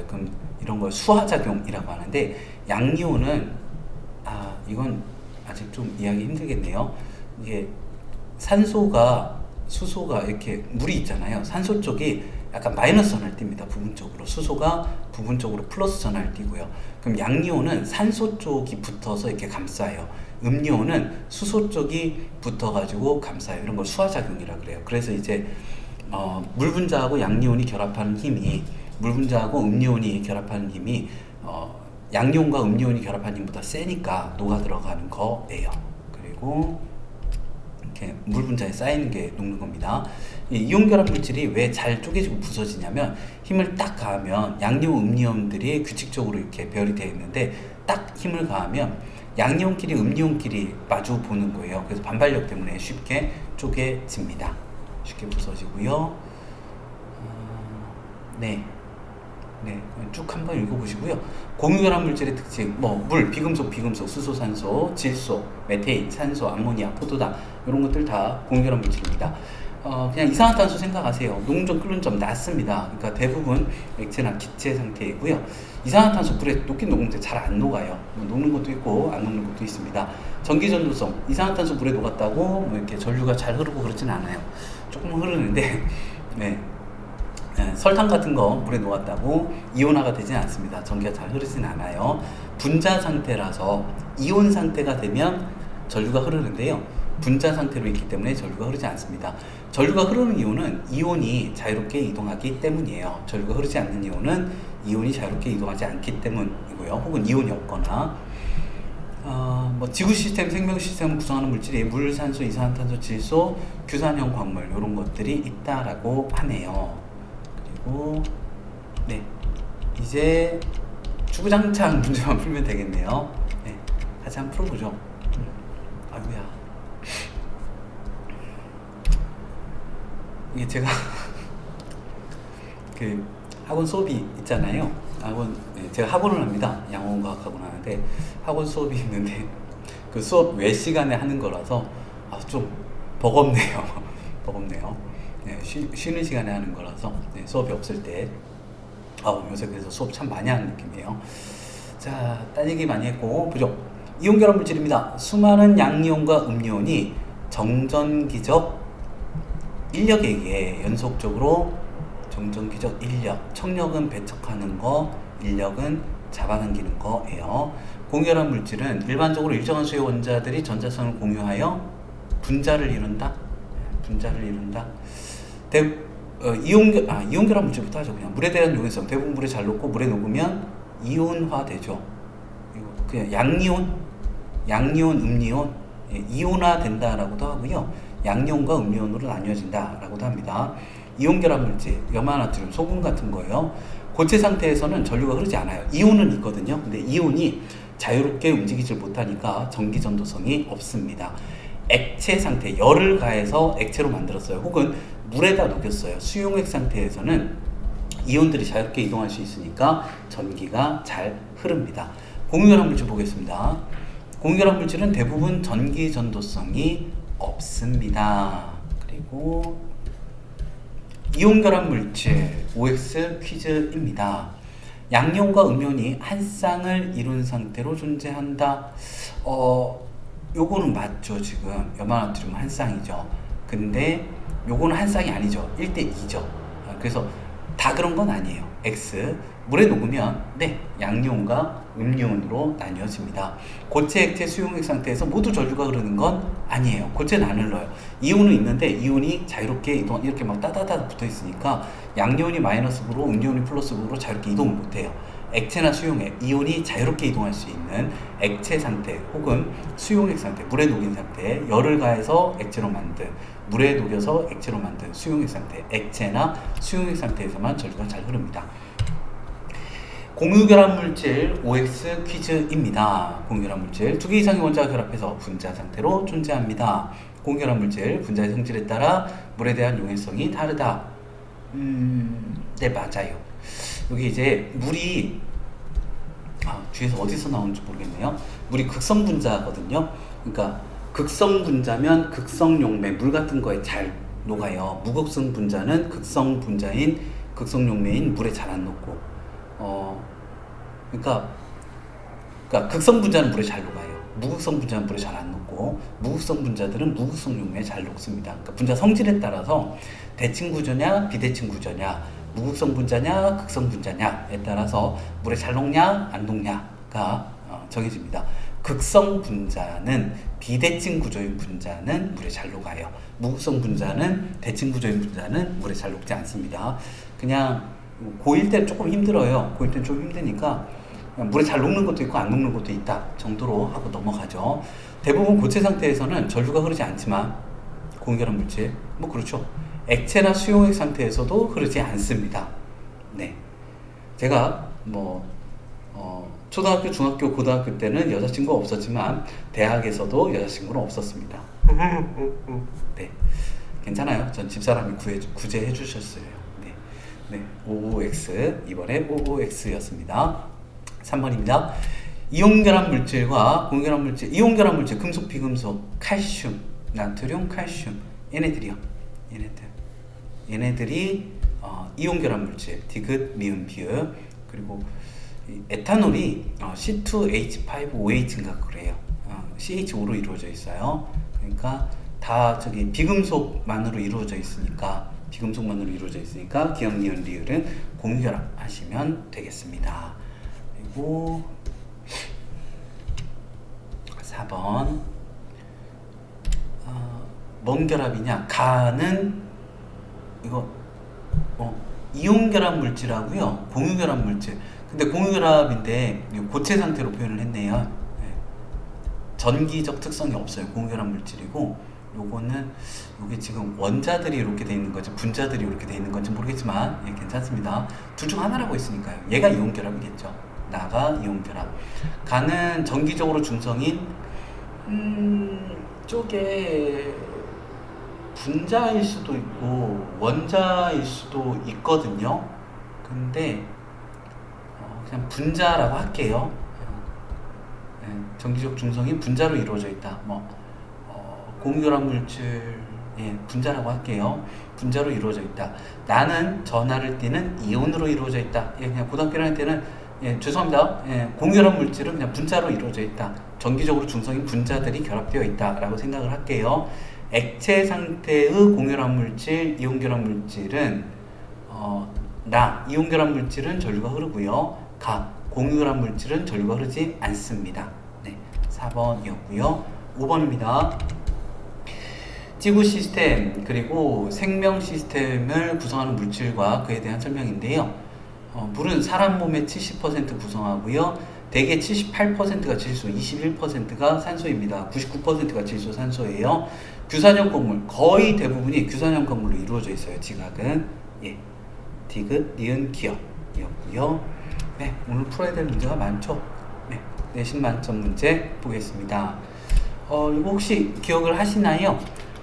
그럼 이런 걸 수화작용이라고 하는데, 양이온은 이건 아직 좀 이해하기 힘들겠네요. 이게 수소가 이렇게 물이 있잖아요. 산소 쪽이 약간 마이너스 전하를 띱니다. 부분적으로. 수소가 부분적으로 플러스 전하를 띄고요. 그럼 양이온은 산소 쪽이 붙어서 이렇게 감싸요. 음이온은 수소 쪽이 붙어가지고 감싸요. 이런 걸 수화작용이라 그래요. 그래서 이제 물 분자하고 양이온이 결합하는 힘이, 물 분자하고 음이온이 결합하는 힘이 양이온과 음이온이 결합하는 힘보다 세니까 녹아 들어가는 거예요. 그리고 이렇게 물 분자에 쌓이는 게 녹는 겁니다. 이 이온 결합 물질이 왜 잘 쪼개지고 부서지냐면 힘을 딱 가하면 양이온, 음이온들이 규칙적으로 이렇게 배열이 되어 있는데 딱 힘을 가하면 양이온끼리 음이온끼리 마주 보는 거예요. 그래서 반발력 때문에 쉽게 쪼개집니다. 쉽게 부서지고요. 네, 쭉 한번 읽어보시고요. 공유결합 물질의 특징, 물, 비금속, 수소, 산소, 질소, 메테인, 산소, 암모니아, 포도당 이런 것들 다 공유결합 물질입니다. 그냥 이산화탄소 생각하세요. 녹는 점, 끓는 점 낮습니다. 그러니까 대부분 액체나 기체 상태이고요. 이산화탄소 물에 녹긴 녹는데 잘 안 녹아요. 녹는 것도 있고 안 녹는 것도 있습니다. 전기전도성, 이산화탄소 물에 녹았다고 이렇게 전류가 잘 흐르고 그렇진 않아요. 조금 흐르는데 네. 설탕 같은 거 물에 녹았다고 이온화가 되진 않습니다. 전기가 잘 흐르진 않아요. 분자 상태라서 이온 상태가 되면 전류가 흐르는데요. 분자 상태로 있기 때문에 전류가 흐르지 않습니다. 전류가 흐르는 이온은 이온이 자유롭게 이동하기 때문이에요. 전류가 흐르지 않는 이온은 이온이 자유롭게 이동하지 않기 때문이고요. 혹은 이온이 없거나 지구 시스템, 생명 시스템을 구성하는 물질이 물, 산소, 이산화탄소, 질소, 규산형 광물 이런 것들이 있다라고 하네요. 그리고 네, 이제 주구장창 문제만 풀면 되겠네요. 네, 같이 한번 풀어보죠. 아이고야. 이게 제가 그 학원 수업이 있잖아요. 제가 학원을 합니다. 양원과학학원 하는데 학원 수업이 있는데 그 수업 외 시간에 하는 거라서 좀 버겁네요. 버겁네요. 네, 쉬는 시간에 하는 거라서 네, 수업이 없을 때 요새 그래서 수업 참 많이 하는 느낌이에요. 자, 딴 얘기 많이 했고 보죠. 이온 결합 물질입니다. 수많은 양이온과 음이온이 정전기적 인력에 의해 연속적으로 정전기적 인력, 청력은 배척하는 거, 인력은 잡아당기는 거예요. 공결합 물질은 일반적으로 일정한 수의 원자들이 전자성을 공유하여 분자를 이룬다. 이온 결합 물질부터 하죠. 그냥 물에 대한 용해성, 대부분 물에 잘 녹고 물에 녹으면 이온화 되죠. 그냥 양이온, 음이온, 이온화 된다라고도 하고요. 양이온과 음이온으로 나뉘어진다라고도 합니다. 이온 결합 물질, 염화나트륨, 소금 같은 거예요. 고체 상태에서는 전류가 흐르지 않아요. 이온은 있거든요. 근데 이온이 자유롭게 움직이질 못하니까 전기 전도성이 없습니다. 액체 상태, 열을 가해서 액체로 만들었어요. 혹은 물에다 녹였어요. 수용액 상태에서는 이온들이 자유롭게 이동할 수 있으니까 전기가 잘 흐릅니다. 공유결합 물질 보겠습니다. 공유결합 물질은 대부분 전기 전도성이 없습니다. 그리고 이온 결합 물질 OX 퀴즈입니다. 양이온과 음이온이 한 쌍을 이룬 상태로 존재한다. 요거는 맞죠. 지금 염화나트륨 한 쌍이죠. 근데 요거는 한 쌍이 아니죠. 1대2죠. 그래서 다 그런 건 아니에요. X 물에 녹으면 네, 양이온과 음이온으로 나뉘어집니다. 고체, 액체, 수용액 상태에서 모두 전류가 흐르는 건 아니에요. 고체는 안 흘러요. 이온은 있는데 이온이 자유롭게 이동, 이렇게 막 따다다 붙어 있으니까 양이온이 마이너스부로 음이온이 플러스부로 자유롭게 이동을 못해요. 액체나 수용액, 이온이 자유롭게 이동할 수 있는 액체 상태 혹은 수용액 상태, 물에 녹인 상태, 열을 가해서 액체로 만든, 물에 녹여서 액체로 만든 수용액 상태, 액체나 수용액 상태에서만 전류가 잘 흐릅니다. 공유결합 물질 OX 퀴즈입니다. 공유결합 물질 두 개 이상의 원자가 결합해서 분자 상태로 존재합니다. 공유결합 물질 분자의 성질에 따라 물에 대한 용해성이 다르다. 네, 맞아요. 여기 이제 물이 뒤에서 어디서 나오는지 모르겠네요. 물이 극성 분자거든요. 그러니까 극성 분자면 극성 용매, 물 같은 거에 잘 녹아요. 무극성 분자는 극성 분자인 극성 용매인 물에 잘 안 녹고 그러니까 극성 분자는 물에 잘 녹아요. 무극성 분자는 물에 잘 안 녹고 무극성 분자들은 무극성 용매에 잘 녹습니다. 그러니까 분자 성질에 따라서 대칭 구조냐 비대칭 구조냐, 무극성 분자냐 극성 분자냐에 따라서 물에 잘 녹냐 안 녹냐가 정해집니다. 극성 분자는 비대칭 구조인 분자는 물에 잘 녹아요. 무극성 분자는 대칭 구조인 분자는 물에 잘 녹지 않습니다. 그냥 고1 때는 조금 힘들어요. 고1 때는 좀 힘드니까 물에 잘 녹는 것도 있고 안 녹는 것도 있다 정도로 하고 넘어가죠. 대부분 고체 상태에서는 전류가 흐르지 않지만 공유결합 물질. 뭐 그렇죠. 액체나 수용액 상태에서도 흐르지 않습니다. 네. 제가 뭐 초등학교, 중학교, 고등학교 때는 여자친구가 없었지만 대학에서도 여자친구는 없었습니다. 네. 괜찮아요. 전 집사람이 구제해 주셨어요. 네. 네. OOX. 이번에 OOX였습니다. 3번입니다. 이온결합 물질과 공유결합 물질, 이온결합 물질, 금속, 비금속, 칼슘, 나트륨, 칼슘, 얘네들이요. 얘네들이 이온결합 물질, 디귿, 미음, 비읍. 그리고 에탄올이 C2H5OH인가 그래요. CH5로 이루어져 있어요. 그러니까 다 저기 비금속만으로 이루어져 있으니까 기억, 니은, 리을은 공유결합 하시면 되겠습니다. 그리고 4번 뭔 결합이냐? 가는 이거 이온결합 물질하고요, 공유결합 물질. 근데 공유결합인데 고체 상태로 표현을 했네요. 네. 전기적 특성이 없어요. 공유결합 물질이고, 요거는 요게 지금 원자들이 이렇게 돼 있는 건지 분자들이 이렇게 돼 있는 건지 모르겠지만 예, 괜찮습니다. 둘 중 하나라고 했으니까요. 얘가 이온결합이겠죠. 나가 이온결합. 가는 전기적으로 중성인 쪽에 분자일 수도 있고 원자일 수도 있거든요. 근데 그냥 분자라고 할게요. 전기적 중성인 분자로 이루어져 있다. 공유결합 물질, 분자라고 할게요. 분자로 이루어져 있다. 나는 전하를 띠는 이온으로 이루어져 있다. 그냥 고등학교 1학년 때는 죄송합니다. 공유결합 물질은 그냥 분자로 이루어져 있다. 전기적으로 중성인 분자들이 결합되어 있다 라고 생각을 할게요. 액체 상태의 공유결합 물질, 이온결합 물질은 이온결합 물질은 전류가 흐르고요. 공유결합 물질은 전류가 흐르지 않습니다. 네, 4번이었고요. 5번입니다. 지구 시스템 그리고 생명 시스템을 구성하는 물질과 그에 대한 설명인데요. 물은 사람 몸의 70% 구성하고요. 대개 78%가 질소, 21%가 산소입니다. 99%가 질소, 산소예요. 규산형 건물, 거의 대부분이 규산형 건물로 이루어져 있어요. 지각은 디귿, 니은, 기억이었고요. 네, 오늘 풀어야 될 문제가 많죠. 네, 내신 만점 문제 보겠습니다. 이거 혹시 기억을 하시나요?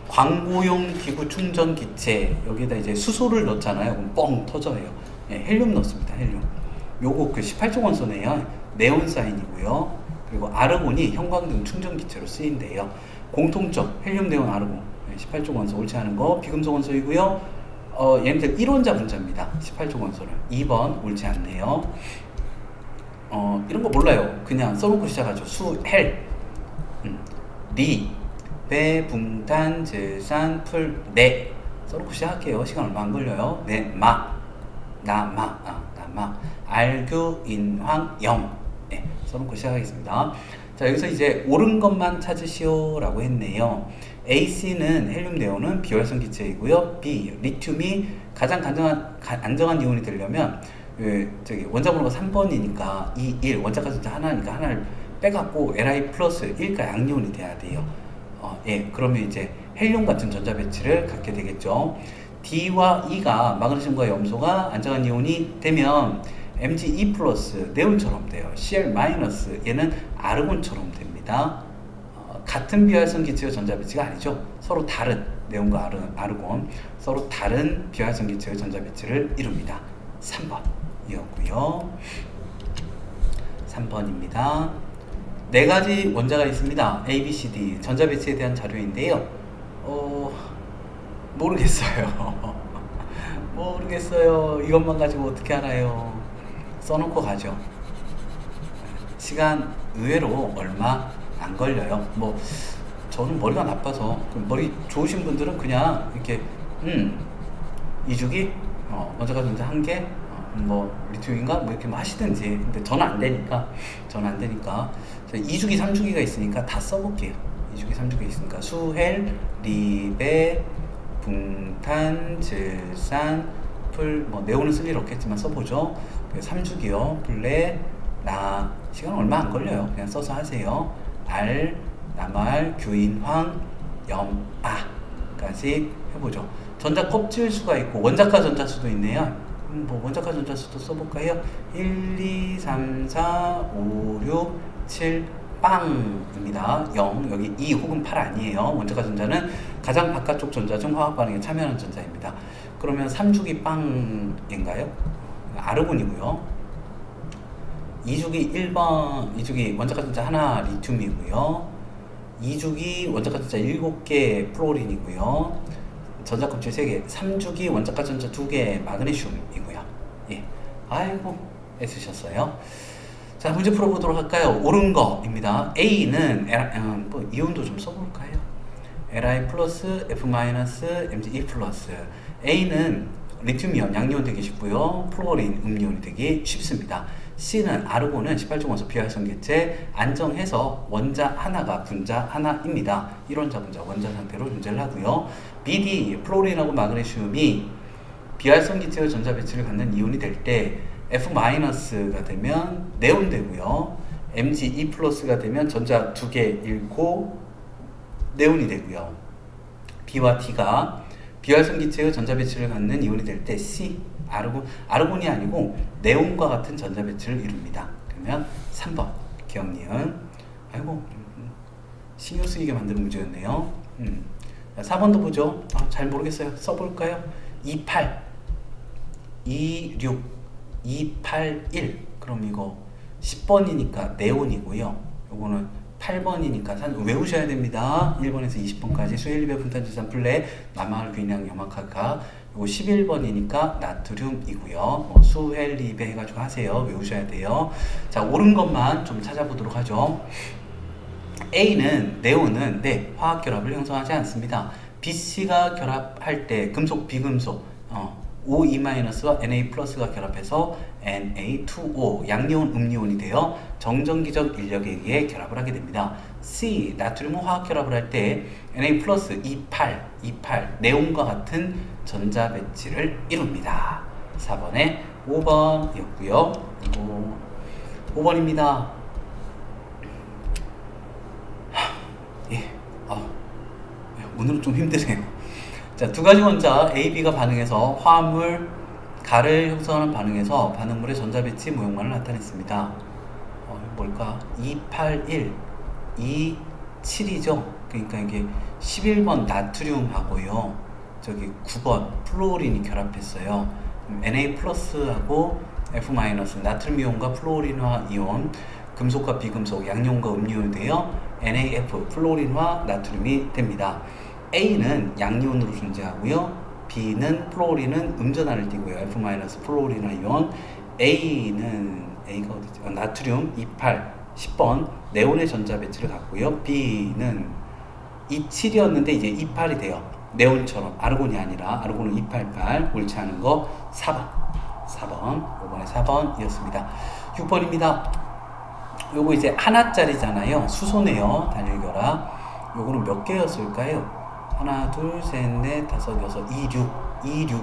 광고용 기구 충전 기체, 여기다 이제 수소를 넣잖아요. 그럼 뻥 터져요. 헬륨 넣습니다. 헬륨. 요거 그 18조 원소네요. 네온사인이고요. 그리고 아르곤이 형광등 충전 기체로 쓰인대요. 공통점 헬륨, 네온, 아르곤. 18조 원소 옳지 않은 거 비금속 원소이고요. 얘네들 1원자 분자입니다. 18조 원소는 2번 옳지 않네요. 이런 거 몰라요. 그냥 써놓고 시작하죠. 수, 헬, 리, 배, 붕탄, 질산, 풀, 네. 써놓고 시작할게요. 시간 얼마 안 걸려요. 네, 나마, 알규, 인황, 영. 네, 써놓고 시작하겠습니다. 자, 여기서 이제 옳은 것만 찾으시오 라고 했네요. AC는 헬륨, 네온은 비활성 기체이고요. B, 리튬이 가장 안정한 이온이 되려면 원자 번호가 3번이니까 2, 1, 원자가 진짜 하나니까 하나를 빼갖고 Li 플러스 1가 양이온이 돼야 돼요. 그러면 이제 헬륨 같은 전자 배치를 갖게 되겠죠. D와 E가 마그네슘과 염소가 안정한 이온이 되면 Mg2 플러스 네온처럼 돼요. Cl 마이너스 얘는 아르곤처럼 됩니다. 같은 비활성 기체의 전자 배치가 아니죠. 서로 다른 네온과 아르곤 서로 다른 비활성 기체의 전자 배치를 이룹니다. 3번이었고요. 3번입니다. 네 가지 원자가 있습니다. A, B, C, D 전자 배치에 대한 자료인데요. 모르겠어요. 이것만 가지고 어떻게 알아요? 써놓고 가죠. 시간 의외로 얼마 안 걸려요. 저는 머리가 나빠서, 머리 좋으신 분들은 그냥 이렇게 2주기 원자가 존재 1개 리튬인가 이렇게 하시든지. 근데 저는 안 되니까 2주기 3주기가 있으니까 다 써볼게요. 2주기 3주기가 있으니까 수헬, 리베, 붕탄, 질산, 풀, 네온은 쓸 일 없겠지만 써보죠. 3주기요. 플레, 나, 시간 얼마 안 걸려요. 그냥 써서 하세요. 알, 나말, 규인, 황, 염, 아까지 문제까지 해보죠. 전자 껍질 수가 있고 원자가 전자수도 있네요. 뭐 원자가 전자수도 써볼까요? 1, 2, 3, 4, 5, 6, 7, 빵입니다. 0, 여기 2 혹은 8 아니에요. 원자가 전자는 가장 바깥쪽 전자 중 화학 반응에 참여하는 전자입니다. 그러면 3주기 빵인가요? 아르곤이고요. 2주기 1번, 2주기 원자가 전자 하나 리튬이고요. 2주기 원자가 전자 7개 플로린이고요. 전자 껍질 3개, 3주기 원자가 전자 2개 마그네슘이고요. 예. 아이고, 애쓰셨어요. 자, 문제 풀어보도록 할까요? 옳은 거입니다. A는, 뭐, 이온도 좀 써볼까요? Li 플러스, F 마이너스, Mg2 플러스. A는 리튬이온, 양이온 되기 쉽고요. 플로린, 음이온이 되기 쉽습니다. C는 아르곤은 18종 원소 비활성개체 안정해서 원자 하나가 분자 하나입니다. 1원자 분자 원자 상태로 존재를 하고요. BD, 플로린하고 마그네슘이 비활성기체의 전자 배치를 갖는 이온이 될 때 F-가 되면 네온 되고요. Mg2+가 되면 전자 2개 잃고 네온이 되고요. B와 T가 비활성기체의 전자 배치를 갖는 이온이 될 때 C, 아르곤이 아니고 네온과 같은 전자 배치를 이룹니다. 그러면 3번 기억니은. 아이고, 신경 쓰이게 만드는 문제였네요. 4번도 보죠. 잘 모르겠어요. 써볼까요? 28, 26, 281. 그럼 이거 10번이니까 네온이고요. 요거는 8번이니까 외우셔야 됩니다. 1번에서 20번까지 수헬리베 분탄주산 플레 남아을 귀냥 염화카가. 요거 11번이니까 나트륨이고요. 뭐 수헬리베 해가지고 하세요. 외우셔야 돼요. 자, 옳은 것만 좀 찾아보도록 하죠. A는 네온은 화학 결합을 형성하지 않습니다. BC가 결합할 때 금속 비금속 O2-와 Na+가 결합해서 Na2O 양이온 음이온이 되어 정전기적 인력에 의해 결합을 하게 됩니다. C 나트륨은 화학 결합을 할 때 Na+, 28 네온과 같은 전자 배치를 이룹니다. 4번에 5번이었고요. 5번입니다. 예, 오늘은 좀 힘드네요. 자, 두 가지 원자 A, B가 반응해서 화합물 가를 형성하는 반응에서 반응물의 전자 배치 모형만을 나타냈습니다. 뭘까? 281, 27이죠. 그러니까 이게 11번 나트륨하고요. 저기 9번 플로린이 결합했어요. Na+하고 F- 나트륨 이온과 플로린화 이온, 금속과 비금속, 양이온과 음이온이 되어 NaF 플로린화 나트륨이 됩니다. A는 양이온으로 존재하고요. B는 플로린은 음전환을 띠고요. F- 플로린화 이온. A가 어디지? 나트륨 28, 10번 네온의 전자 배치를 갖고요. B는 27이었는데 이제 28이 돼요. 네온처럼. 아르곤이 아니라 아르곤은 288. 옳지 않은 거 4번. 5번에 4번이었습니다. 6번입니다. 요거 이제 하나짜리잖아요. 수소네요. 단일 결합. 요거는 몇 개였을까요? 하나, 둘, 셋, 넷, 다섯, 여섯, 26과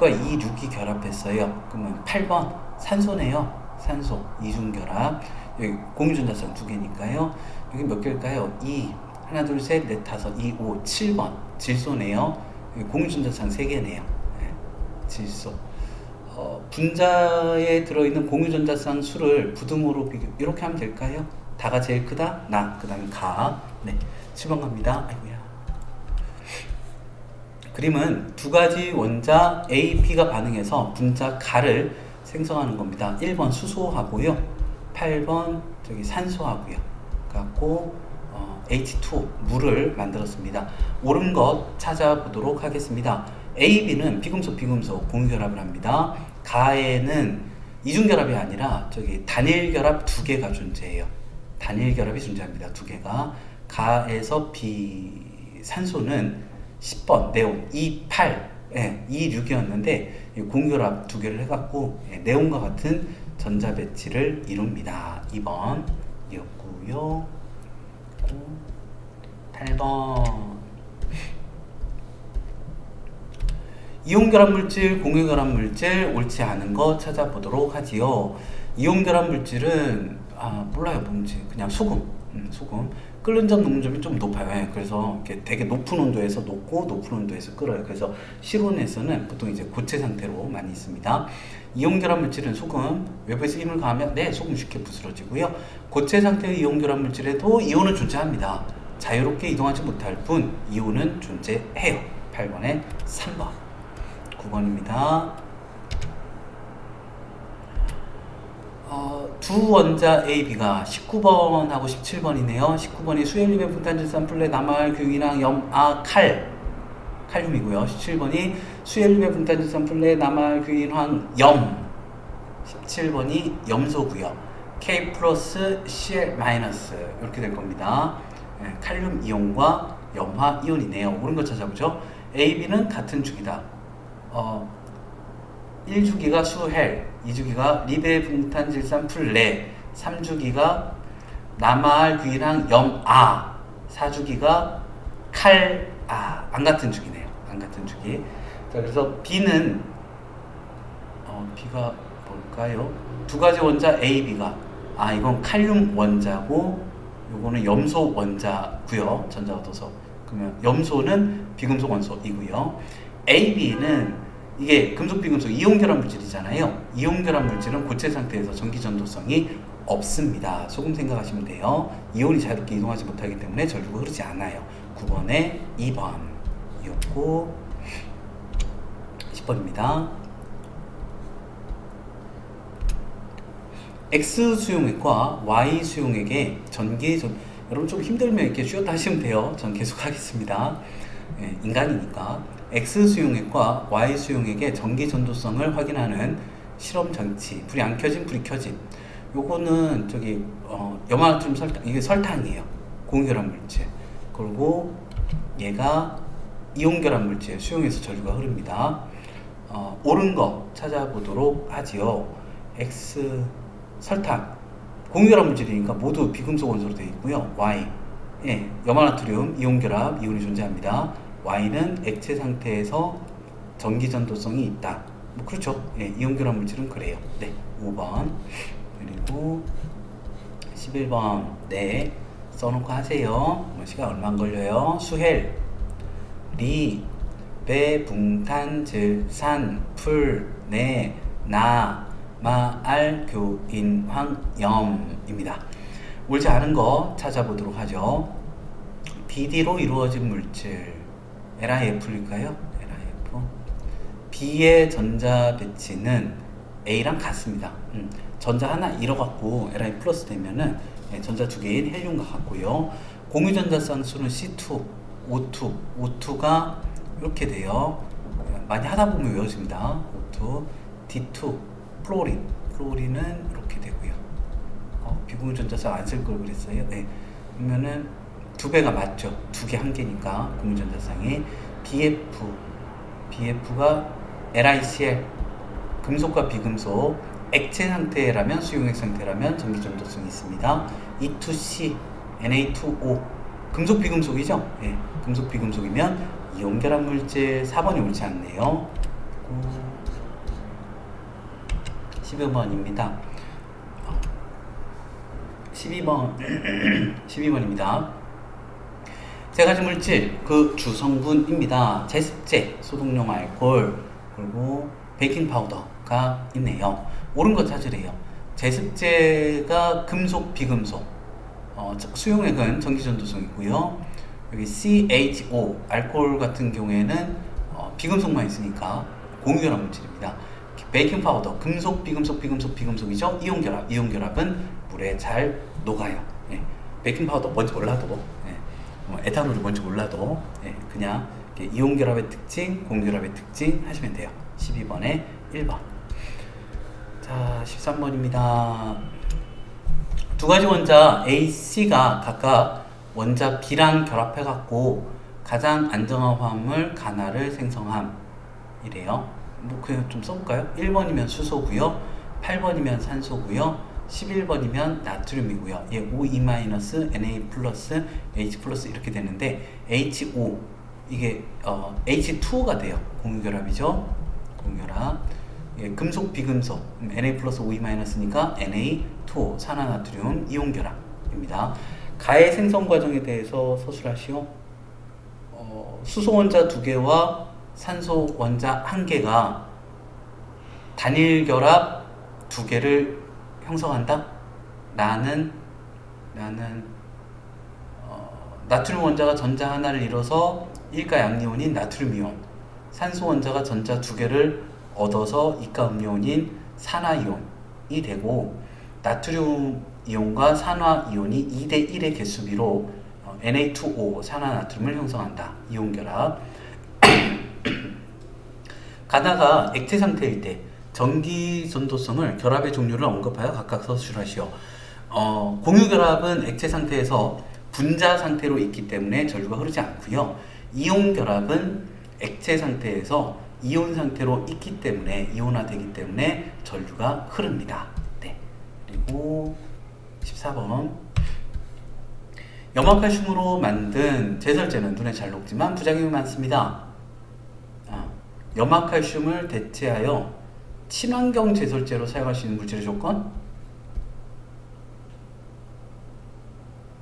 26이 결합했어요. 그러면 8번 산소네요. 산소, 이중결합. 여기 공유전자성 2개니까요. 여기 몇 개일까요? 2, 하나, 둘, 셋, 넷, 다섯, 2, 5, 7번 질소네요. 여기 공유전자성 3개네요. 네, 질소. 분자에 들어있는 공유전자쌍 수를 부등호로 비교, 이렇게 하면 될까요? 다가 제일 크다? 나, 그 다음에 가. 네, 7번 갑니다. 아이고야. 그림은 두 가지 원자 A, B가 반응해서 분자 가를 생성하는 겁니다. 1번 수소하고요. 8번 저기 산소하고요. 갖고 H2O 물을 만들었습니다. 옳은 것 찾아보도록 하겠습니다. A, B는 비금속 공유결합을 합니다. 가에는 이중결합이 아니라 저기 단일결합 2개가 존재해요. 단일결합이 존재합니다. 2개가. 가에서 B 산소는 10번 네온 28, 26이었는데 공유결합 2개를 해갖고 네온과 같은 전자 배치를 이룹니다. 2번이었고요. 8번 이온결합 물질, 공유결합 물질 옳지 않은 거 찾아보도록 하지요. 이온결합 물질은 몰라요 뭔지. 그냥 소금. 끓는 점 녹는 점이 좀 높아요. 예, 그래서 이렇게 되게 높은 온도에서 녹고 높은 온도에서 끓어요. 그래서 실온에서는 보통 이제 고체 상태로 많이 있습니다. 이온결합 물질은 소금, 외부에서 힘을 가하면 네, 소금 쉽게 부스러지고요. 고체 상태의 이온결합 물질에도 이온은 존재합니다. 자유롭게 이동하지 못할 뿐 이온은 존재해요. 8번에 3번. 9번입니다. 두 원자 A, B가 19번하고 17번이네요. 19번이 수헬륨의 분탄질산 플레 나말 규이랑 염아 칼륨이고요. 17번이 수헬륨의 분탄질산 플레 나말 규인황 염. 17번이 염소고요. K 플러스 Cl 마이너스 이렇게 될 겁니다. 네, 칼륨 이온과 염화 이온이네요. 옳은 거 찾아보죠. A, B는 같은 주기다. 1주기가 수헬, 2주기가 리베 분탄질산 플레, 3주기가 나말 귀랑 염아, 4주기가 안 같은 주기네요. 안 같은 주기. 자, 그래서 B는 B가 뭘까요? 두 가지 원자 A, B가 이건 칼륨 원자고 요거는 염소 원자고요. 전자 얻어서 그러면 염소는 비금속 원소이고요. A, B는 이게 금속 비금속 이온결합 물질이잖아요. 이온결합 물질은 고체 상태에서 전기 전도성이 없습니다. 소금 생각하시면 돼요. 이온이 자유롭게 이동하지 못하기 때문에 전류가 흐르지 않아요. 9번에 2번이었고 10번입니다. X 수용액과 Y 수용액의 여러분 좀 힘들면 이렇게 쉬었다 하시면 돼요. 전 계속 하겠습니다. 예, 인간이니까. X 수용액과 Y 수용액의 전기 전도성을 확인하는 실험 장치. 불이 안 켜짐, 불이 켜짐. 요거는 염화나트륨 설탕, 이게 설탕이에요. 공결합 물질. 그리고 얘가 이온결합 물질, 수용해서 전류가 흐릅니다. 옳은 거 찾아보도록 하지요. X 설탕, 공결합 물질이니까 모두 비금속 원소로 되어 있고요. Y, 예, 염화나트륨 이온결합, 이온이 존재합니다. Y는 액체 상태에서 전기 전도성이 있다. 뭐 그렇죠. 예, 이온결합 물질은 그래요. 네, 5번. 그리고 11번. 네, 써놓고 하세요. 뭐 시간 얼마 안 걸려요. 수헬, 리, 베, 붕탄, 질, 산, 풀, 네, 나, 마, 알, 교, 인, 황, 염입니다. 옳지 않은 거 찾아보도록 하죠. BD로 이루어진 물질. LIF일까요? LIF. B의 전자 배치는 A랑 같습니다. 전자 하나 잃어갖고 LI 플러스 되면은 전자 두 개인 헬륨과 같고요. 공유전자쌍 수는 C2, O2, O2가 이렇게 돼요. 많이 하다 보면 외워집니다. O2, D2, 플로린은 이렇게 되고요. 비공유전자쌍 안 쓸 걸 그랬어요. 네. 그러면은 두 배가 맞죠. 두 개 한 개니까 공유전자쌍이 BF가 LiCl 금속과 비금속 액체 상태라면 수용액 상태라면 전기 전도성이 있습니다. E2C Na2O 금속 비금속이죠. 네, 금속 비금속이면 이온결합 물질. 4번이 옳지 않네요. 12번입니다. 12번입니다. 세 가지 물질, 그 주성분입니다. 제습제, 소독용 알코올, 그리고 베이킹 파우더가 있네요. 옳은 거 찾으래요. 제습제가 금속, 비금속, 수용액은 전기전도성이고요. 여기 CHO, 알코올 같은 경우에는 비금속만 있으니까 공유결합 물질입니다. 베이킹 파우더, 금속, 비금속이죠. 이온결합은 물에 잘 녹아요. 네. 베이킹 파우더 뭔지 몰라도, 에탄올이 뭔지 몰라도 그냥 이온결합의 특징, 공결합의 특징 하시면 돼요. 12번에 1번. 자, 13번입니다. 두 가지 원자 A, C가 각각 원자 B랑 결합해갖고 가장 안정한 화합물 가나를 생성함 이래요. 뭐 그냥 좀 써볼까요? 1번이면 수소고요, 8번이면 산소고요, 11번이면 나트륨이고요. 예, O2-, Na+, H+, 이렇게 되는데 HO, 이게 H2가 돼요. 공유결합이죠. 공유결합. 예, 금속, 비금속, Na+, O2-니까 Na2O, 산화나트륨, 이온결합입니다. 가해 생성 과정에 대해서 서술하시오. 수소 원자 2개와 산소 원자 1개가 단일 결합 2개를 형성한다? 나는 나트륨 원자가 전자 하나를 이뤄서 일가 양이온인 나트륨 이온, 산소 원자가 전자 2개를 얻어서 이가 음이온인 산화 이온이 되고, 나트륨 이온과 산화 이온이 2대 1의 개수비로 Na2O 산화나트륨을 형성한다. 이온 결합. 가다가 액체 상태일 때 전기 전도성을, 결합의 종류를 언급하여 각각 서술하시오. 공유 결합은 액체 상태에서 분자 상태로 있기 때문에 전류가 흐르지 않고요. 이온 결합은 액체 상태에서 이온 상태로 있기 때문에, 이온화되기 때문에 전류가 흐릅니다. 네. 그리고 14번. 염화칼슘으로 만든 제설제는 눈에 잘 녹지만 부작용이 많습니다. 염화칼슘을 대체하여 친환경 제설제로 사용할 수 있는 물질의 조건?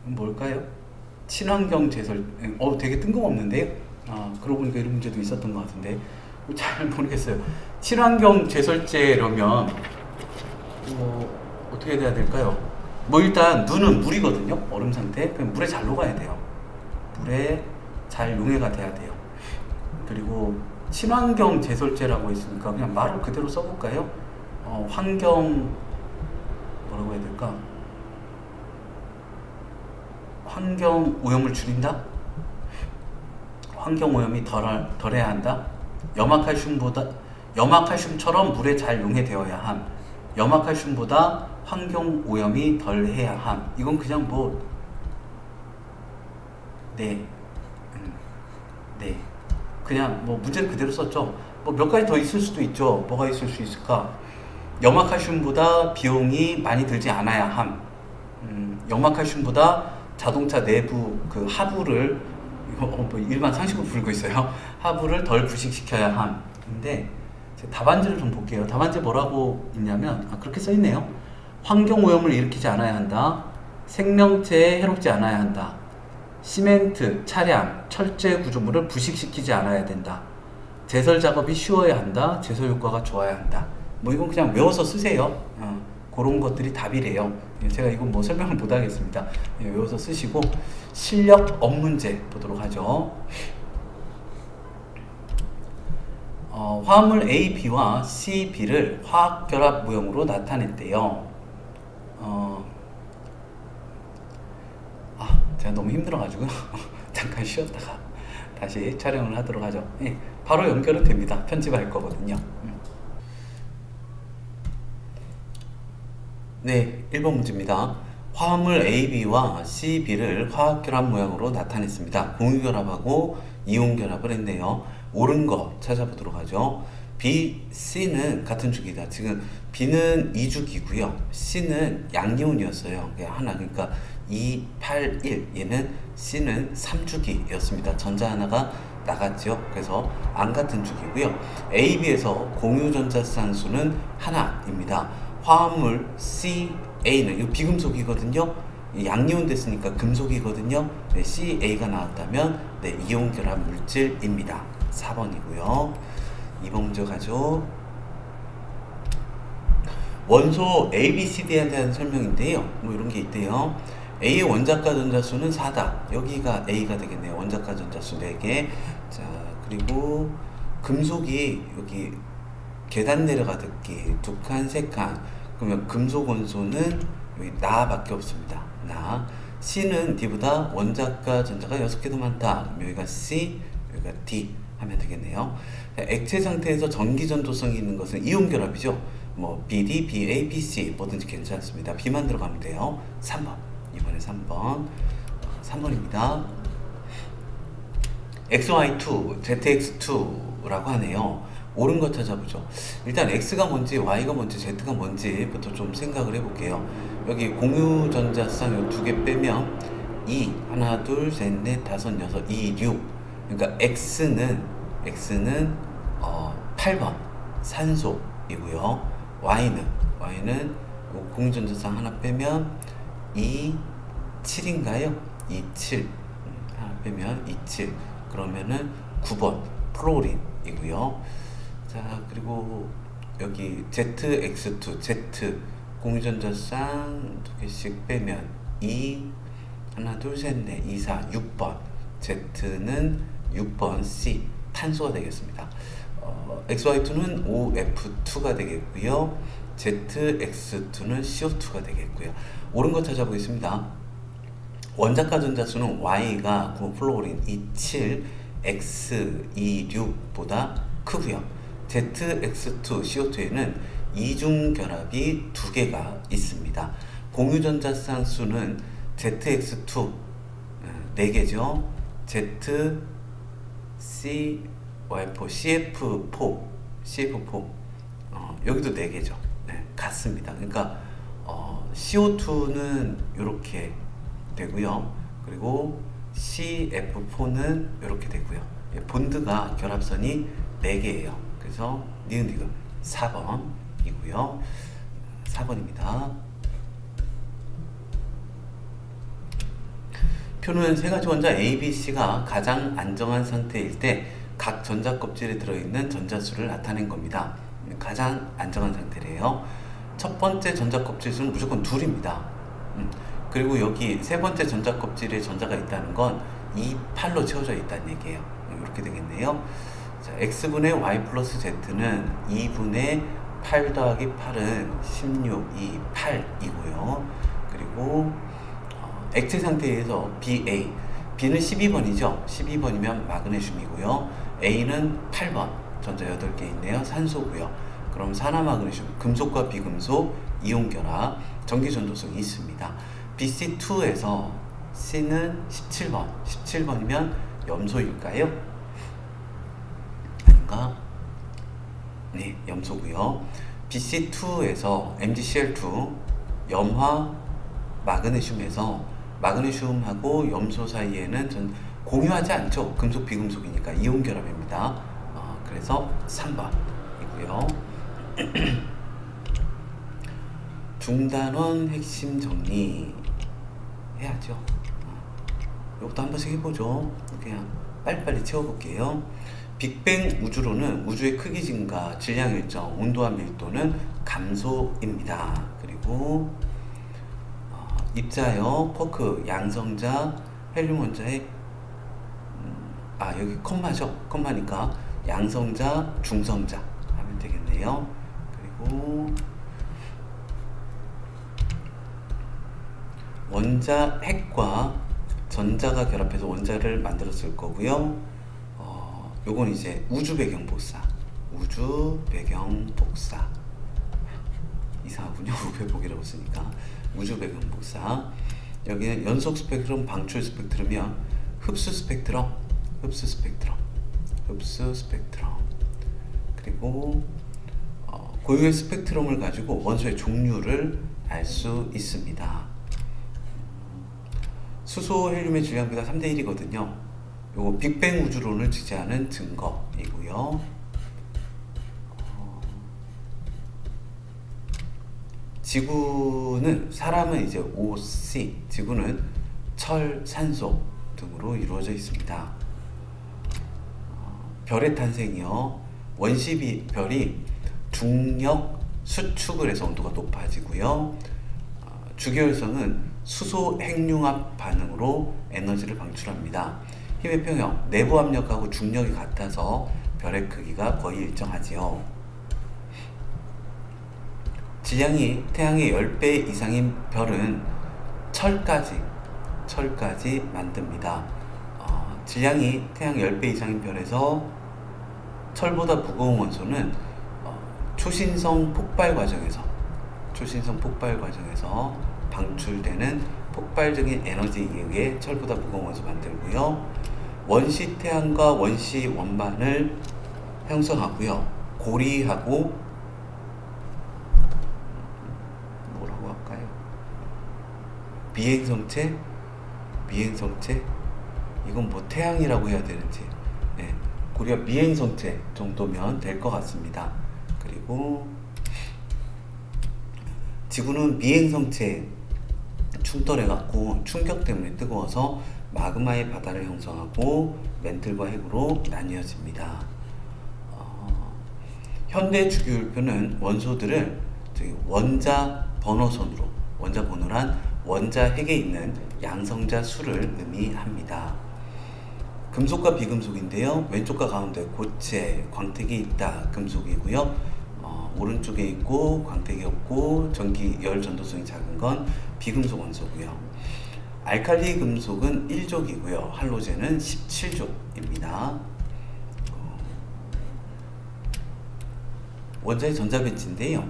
뭘까요? 친환경 제설, 되게 뜬금없는데요? 그러고 보니까 이런 문제도 있었던 것 같은데 잘 모르겠어요. 친환경 제설제라면 어떻게 돼야 될까요? 일단 눈은 물이거든요. 얼음 상태. 그럼 물에 잘 녹아야 돼요. 물에 잘 용해가 돼야 돼요. 그리고 친환경 제설제라고 했으니까 그냥 말을 그대로 써볼까요? 환경, 뭐라고 해야 될까? 환경 오염을 줄인다? 환경 오염이 덜해야 한다? 염화칼슘처럼 물에 잘 용해되어야 함. 염화칼슘보다 환경 오염이 덜해야 함. 이건 그냥 네. 그냥 문제를 그대로 썼죠. 몇 가지 더 있을 수도 있죠. 뭐가 있을 수 있을까? 염화칼슘보다 비용이 많이 들지 않아야 함. 염화칼슘보다 자동차 내부 그 하부를, 일반 상식으로 부르고 있어요. 하부를 덜 부식시켜야 함. 근데 답안지를 좀 볼게요. 답안지 뭐라고 있냐면, 그렇게 써있네요. 환경오염을 일으키지 않아야 한다. 생명체에 해롭지 않아야 한다. 시멘트, 차량, 철제 구조물을 부식시키지 않아야 된다. 제설 작업이 쉬워야 한다. 제설 효과가 좋아야 한다. 이건 그냥 외워서 쓰세요. 그런 것들이 답이래요. 제가 이건 설명을 못 하겠습니다. 외워서 쓰시고, 실력 업문제 보도록 하죠. 화합물 A, B와 C, B를 화학결합 모형으로 나타냈대요. 제가 너무 힘들어가지고 잠깐 쉬었다가 다시 촬영을 하도록 하죠. 바로 연결은 됩니다. 편집할 거거든요. 네, 1번 문제입니다. 화합물 AB와 CB를 화학결합 모양으로 나타냈습니다. 공유결합하고 이온결합을 했네요. 옳은 거 찾아보도록 하죠. B, C는 같은 주기다. 지금 B는 2주기고요. C는 양이온이었어요. 하나, 그러니까 2, 8, 1. 얘는 C는 3주기였습니다. 전자 하나가 나갔죠. 그래서 안 같은 주기고요. AB에서 공유전자쌍수는 하나입니다. 화합물 CA는 이 비금속이거든요. 양이온 됐으니까 금속이거든요. 네, CA가 나왔다면 이온결합 물질입니다. 4번이고요. 2번 문제 가죠. 원소 ABCD에 대한 설명인데요. 이런 게 있대요. A의 원자가 전자수는 4다. 여기가 A가 되겠네요. 원자가 전자수 4개. 자, 그리고 금속이 여기 계단 내려가듯기 2칸, 3칸. 그러면 금속 원소는 여기 나밖에 없습니다. 나. C는 D보다 원자가 전자가 6개 더 많다. 여기가 C, 여기가 D 하면 되겠네요. 자, 액체 상태에서 전기 전도성이 있는 것은 이온 결합이죠. BD, BA, BC 뭐든지 괜찮습니다. B만 들어가면 돼요. 3번. 이번에 3번입니다. XY2, ZX2라고 하네요. 옳은 거 찾아보죠. 일단 X가 뭔지, Y가 뭔지, Z가 뭔지부터 좀 생각을 해볼게요. 여기 공유전자쌍 요 2개 빼면 2, 하나, 둘, 셋, 넷, 다섯, 여섯, 2, 6. 그러니까 X는 8번 산소이고요. Y는 공유전자쌍 하나 빼면 2, 27인가요? 27 하나 빼면 27 그러면은 9번 플로린이고요. 자, 그리고 여기 ZX2 Z 공유전자쌍 두 개씩 빼면 2 하나 둘 셋 넷 2 4 6번 Z는 6번 C 탄소가 되겠습니다. XY2는 OF2가 되겠고요. ZX2는 CO2가 되겠고요. 옳은 거 찾아보겠습니다. 원자가 전자수는 Y가 9번 플로린 27 X26보다 크고요. ZX2 CO2에는 이중결합이 2개가 있습니다. 공유전자쌍 수는 ZX2 4개죠. CF4 여기도 4개죠. 네, 같습니다. 그러니까 CO2는 이렇게 되고요. 그리고 CF4는 이렇게 되고요. 본드가 결합선이 4개예요. 그래서 니은디귿 4번이고요. 4번입니다. 표는 세 가지 원자 A, B, C가 가장 안정한 상태일 때 각 전자 껍질에 들어있는 전자수를 나타낸 겁니다. 가장 안정한 상태래요. 첫 번째 전자 껍질 수는 무조건 2입니다. 그리고 여기 세 번째 전자 껍질에 전자가 있다는 건 28로 채워져 있다는 얘기예요. 이렇게 되겠네요. 자, X분의 Y 플러스 Z는 2분의 8 더하기 8은 16, 2, 8이고요. 그리고 액체 상태에서 BA, B는 12번이죠. 12번이면 마그네슘이고요. A는 8번, 전자 8개 있네요. 산소고요. 그럼 산화마그네슘, 금속과 비금속, 이온결합, 전기전도성이 있습니다. BC2에서 C는 17번, 17번이면 염소일까요? 아닌가? 네, 염소고요. BC2에서 MgCl2, 염화 마그네슘에서 마그네슘하고 염소 사이에는 공유하지 않죠. 금속 비금속이니까 이온 결합입니다. 그래서 3번이고요. 중단원 핵심 정리 해야죠. 이것도 한 번씩 해보죠. 그냥 빨리빨리 채워볼게요. 빅뱅 우주로는 우주의 크기 증가, 질량 일정, 온도와 밀도는 감소입니다. 그리고 입자요, 쿼크, 양성자, 헬륨 원자의 여기 컴마죠. 컴마니까 양성자, 중성자 하면 되겠네요. 그리고 원자 핵과 전자가 결합해서 원자를 만들었을 거고요. 요건 이제 우주 배경 복사. 우주 배경 복사. 이상하군요. 우배복이라고 쓰니까. 우주 배경 복사. 여기는 연속 스펙트럼, 방출 스펙트럼이요. 흡수 스펙트럼. 흡수 스펙트럼. 흡수 스펙트럼. 그리고 고유의 스펙트럼을 가지고 원소의 종류를 알 수 있습니다. 수소 헬륨의 질량비가 3대 1이거든요. 요거 빅뱅 우주론을 지지하는 증거이고요. 지구는, 사람은 이제 OC, 지구는 철, 산소 등으로 이루어져 있습니다. 별의 탄생이요. 원시별이 중력 수축을 해서 온도가 높아지고요. 주계열성은 수소 핵융합 반응으로 에너지를 방출합니다. 힘의 평형, 내부 압력하고 중력이 같아서 별의 크기가 거의 일정하지요. 질량이 태양의 10배 이상인 별은 철까지 만듭니다. 질량이 태양 10배 이상인 별에서 철보다 무거운 원소는 초신성 폭발 과정에서 방출되는 폭발적인 에너지에 의해 철보다 무거운 원소 만들고요. 원시 태양과 원시 원반을 형성하고요. 고리하고 뭐라고 할까요? 미행성체 이건 뭐 태양이라고 해야 되는지, 네, 고리가 미행성체 정도면 될 것 같습니다. 그리고 지구는 미행성체 충돌해갖고 충격 때문에 뜨거워서 마그마의 바다를 형성하고 멘틀과 핵으로 나뉘어집니다. 현대 주기율표는 원소들을 원자 번호선으로, 원자 번호란 원자 핵에 있는 양성자 수를 의미합니다. 금속과 비금속인데요. 왼쪽과 가운데 고체, 광택이 있다, 금속이고요. 오른쪽에 있고 광택이 없고 전기 열 전도성이 작은 건 비금속 원소고요. 알칼리 금속은 1족이고요. 할로젠은 17족입니다. 원자의 전자 배치인데요.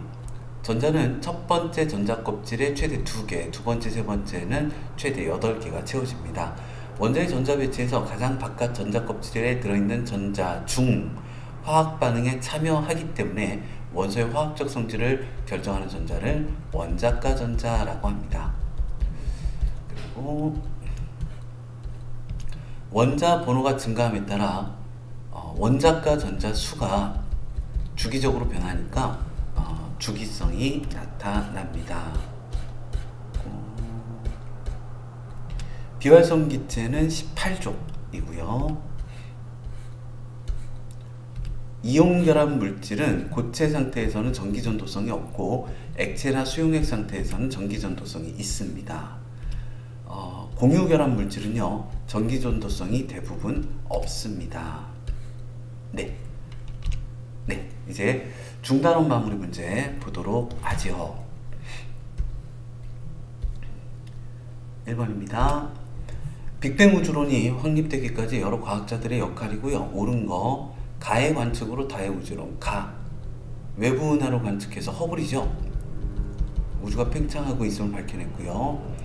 전자는 첫 번째 전자 껍질에 최대 2개, 두 번째, 세 번째는 최대 8개가 채워집니다. 원자의 전자 배치에서 가장 바깥 전자 껍질에 들어있는 전자 중 화학 반응에 참여하기 때문에 원소의 화학적 성질을 결정하는 전자를 원자가 전자라고 합니다. 그리고 원자 번호가 증가함에 따라 원자가 전자 수가 주기적으로 변하니까 주기성이 나타납니다. 비활성 기체는 18족이고요. 이온 결합 물질은 고체 상태에서는 전기 전도성이 없고 액체나 수용액 상태에서는 전기 전도성이 있습니다. 공유 결합 물질은요, 전기 전도성이 대부분 없습니다. 네, 이제 중단원 마무리 문제 보도록 하죠. 1번입니다. 빅뱅 우주론이 확립되기까지 여러 과학자들의 역할이고요. 옳은 거, 가의 관측으로 다의 우주론, 가. 외부 은하로 관측해서 허블이죠. 우주가 팽창하고 있음을 밝혀냈고요.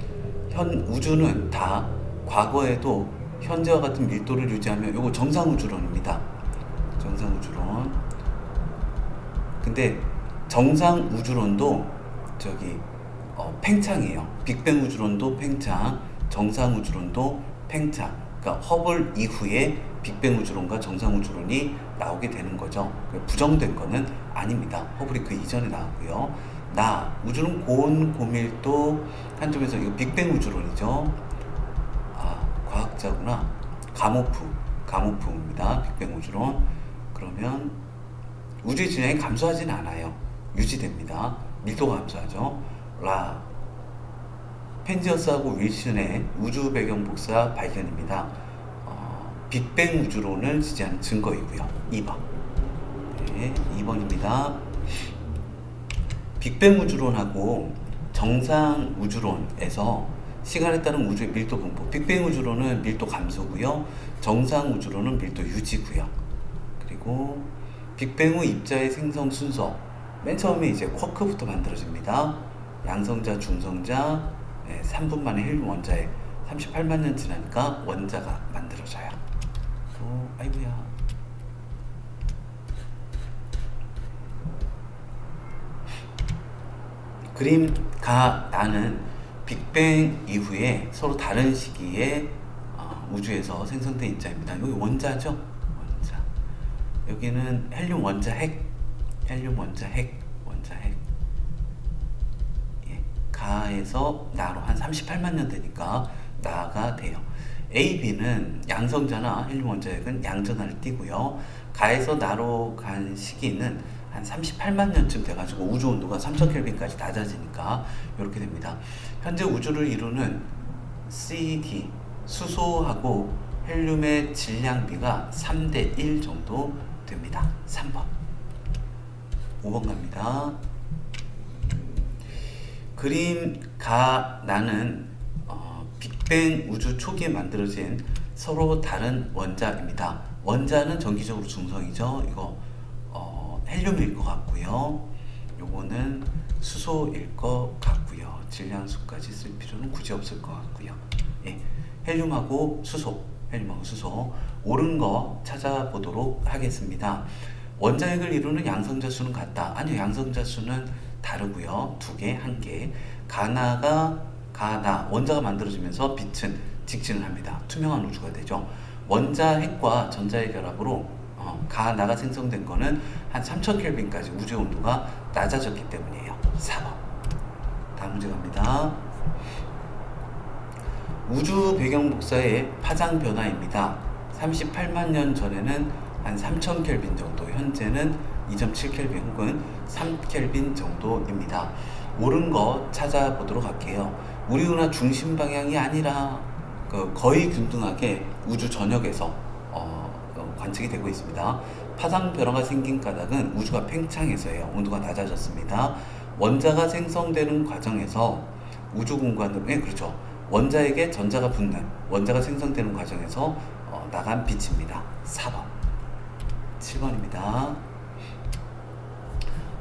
현 우주는 다 과거에도 현재와 같은 밀도를 유지하며, 요거 정상 우주론입니다. 정상 우주론. 근데 정상 우주론도 팽창이에요. 빅뱅 우주론도 팽창, 정상 우주론도 팽창. 그러니까 허블 이후에 빅뱅 우주론과 정상 우주론이 나오게 되는 거죠. 부정된 거는 아닙니다. 허블이 그 이전에 나왔고요. 우주는 고온 고밀도 한 점에서 이거 빅뱅 우주론이죠. 과학자구나. 가모프입니다. 빅뱅 우주론. 그러면 우주의 질량이 감소하지는 않아요. 유지됩니다. 밀도가 감소하죠. 펜지어스하고 윌슨의 우주 배경 복사 발견입니다. 빅뱅 우주론을 지지하는 증거이고요. 2번. 네, 2번입니다. 빅뱅 우주론하고 정상 우주론에서 시간에 따른 우주의 밀도 분포. 빅뱅 우주론은 밀도 감소고요. 정상 우주론은 밀도 유지고요. 그리고 빅뱅 후 입자의 생성 순서. 맨 처음에 이제 쿼크부터 만들어집니다. 양성자, 중성자, 3분 만에 헬륨 원자에 38만 년 지나니까 원자가 만들어져요. 아이고야. 그림 가 나는 빅뱅 이후에 서로 다른 시기에 우주에서 생성된 입자입니다. 여기 원자죠? 원자. 여기는 헬륨 원자 핵. 가에서 나로 한 38만 년 되니까 나가 돼요. A, B는 양성자나 헬륨 원자핵은 양전하를 띠고요. 가에서 나로 간 시기는 한 38만 년쯤 돼가지고 우주 온도가 3000켈빈까지 낮아지니까 이렇게 됩니다. 현재 우주를 이루는 CD, 수소하고 헬륨의 질량비가 3대 1 정도 됩니다. 3번. 5번 갑니다. 그림 가 나는 빅뱅 우주 초기에 만들어진 서로 다른 원자입니다. 원자는 전기적으로 중성이죠. 이거 헬륨일 것 같고요. 요거는 수소일 것 같고요. 질량수까지 쓸 필요는 굳이 없을 것 같고요. 예, 헬륨하고 수소. 옳은 거 찾아보도록 하겠습니다. 원자핵을 이루는 양성자 수는 같다. 아니요, 양성자 수는 다르고요. 2개, 1개. 가나 원자가 만들어지면서 빛은 직진을 합니다. 투명한 우주가 되죠. 원자핵과 전자의 결합으로 가나가 생성된 거는 한 3000켈빈까지 우주의 온도가 낮아졌기 때문이에요. 4번. 다음 문제 갑니다. 우주 배경 복사의 파장 변화입니다. 38만 년 전에는 한 3000켈빈 정도, 현재는 2.7켈빈 혹은 3켈빈 정도입니다. 옳은 거 찾아보도록 할게요. 우리 은하 중심 방향이 아니라 거의 균등하게 우주 전역에서 관측이 되고 있습니다. 파장 변화가 생긴 까닭은 우주가 팽창해서예요. 온도가 낮아졌습니다. 원자가 생성되는 과정에서 우주 공간으로, 그렇죠. 원자에게 전자가 붙는, 원자가 생성되는 과정에서 나간 빛입니다. 4번. 7번입니다.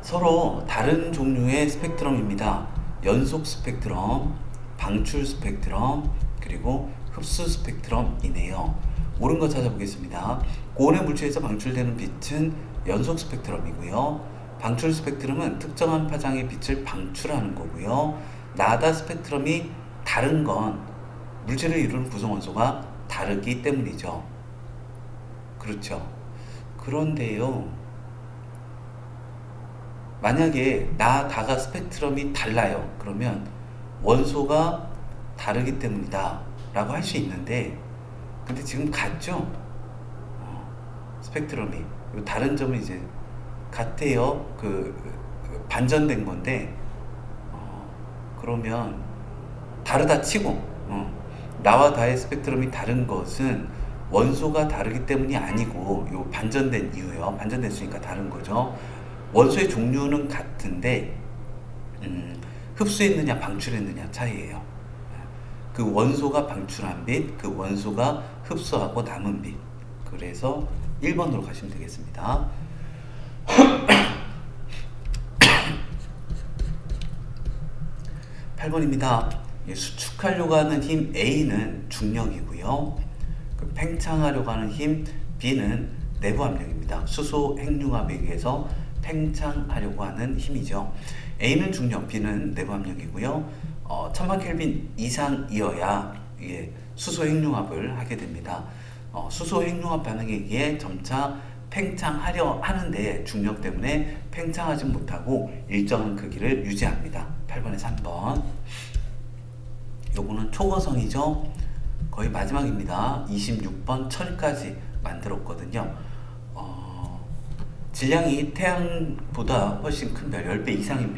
서로 다른 종류의 스펙트럼입니다. 연속 스펙트럼, 방출 스펙트럼, 그리고 흡수 스펙트럼이네요. 옳은 거 찾아보겠습니다. 고온의 물질에서 방출되는 빛은 연속 스펙트럼이고요. 방출 스펙트럼은 특정한 파장의 빛을 방출하는 거고요. 나다 스펙트럼이 다른 건 물질을 이루는 구성원소가 다르기 때문이죠. 그렇죠. 그런데요, 만약에 나다가 스펙트럼이 달라요. 그러면 원소가 다르기 때문이다 라고 할 수 있는데, 근데 지금 같죠? 스펙트럼이. 다른 점은 이제 같아요. 반전된 건데, 그러면 다르다 치고, 나와 다의 스펙트럼이 다른 것은 원소가 다르기 때문이 아니고, 요 반전된 이유요. 반전됐으니까 다른 거죠. 원소의 종류는 같은데, 흡수했느냐 방출했느냐 차이예요. 그 원소가 방출한 빛, 그 원소가 흡수하고 남은 빛. 그래서 1번으로 가시면 되겠습니다. 8번입니다. 수축하려고 하는 힘 A는 중력이고요. 팽창하려고 하는 힘 B는 내부 압력입니다. 수소 핵융합에 의해서 팽창하려고 하는 힘이죠. A는 중력, B는 내부 압력이고요. 1000만 켈빈 이상이어야 이게 수소 핵융합을 하게 됩니다. 수소 핵융합 반응에 의해 점차 팽창하려 하는데 중력 때문에 팽창하지 못하고 일정한 크기를 유지합니다. 8번에 3번. 요거는 초고성이죠. 거의 마지막입니다. 26번 철까지 만들었거든요. 질량이 태양보다 훨씬 큰 별, 10배 이상인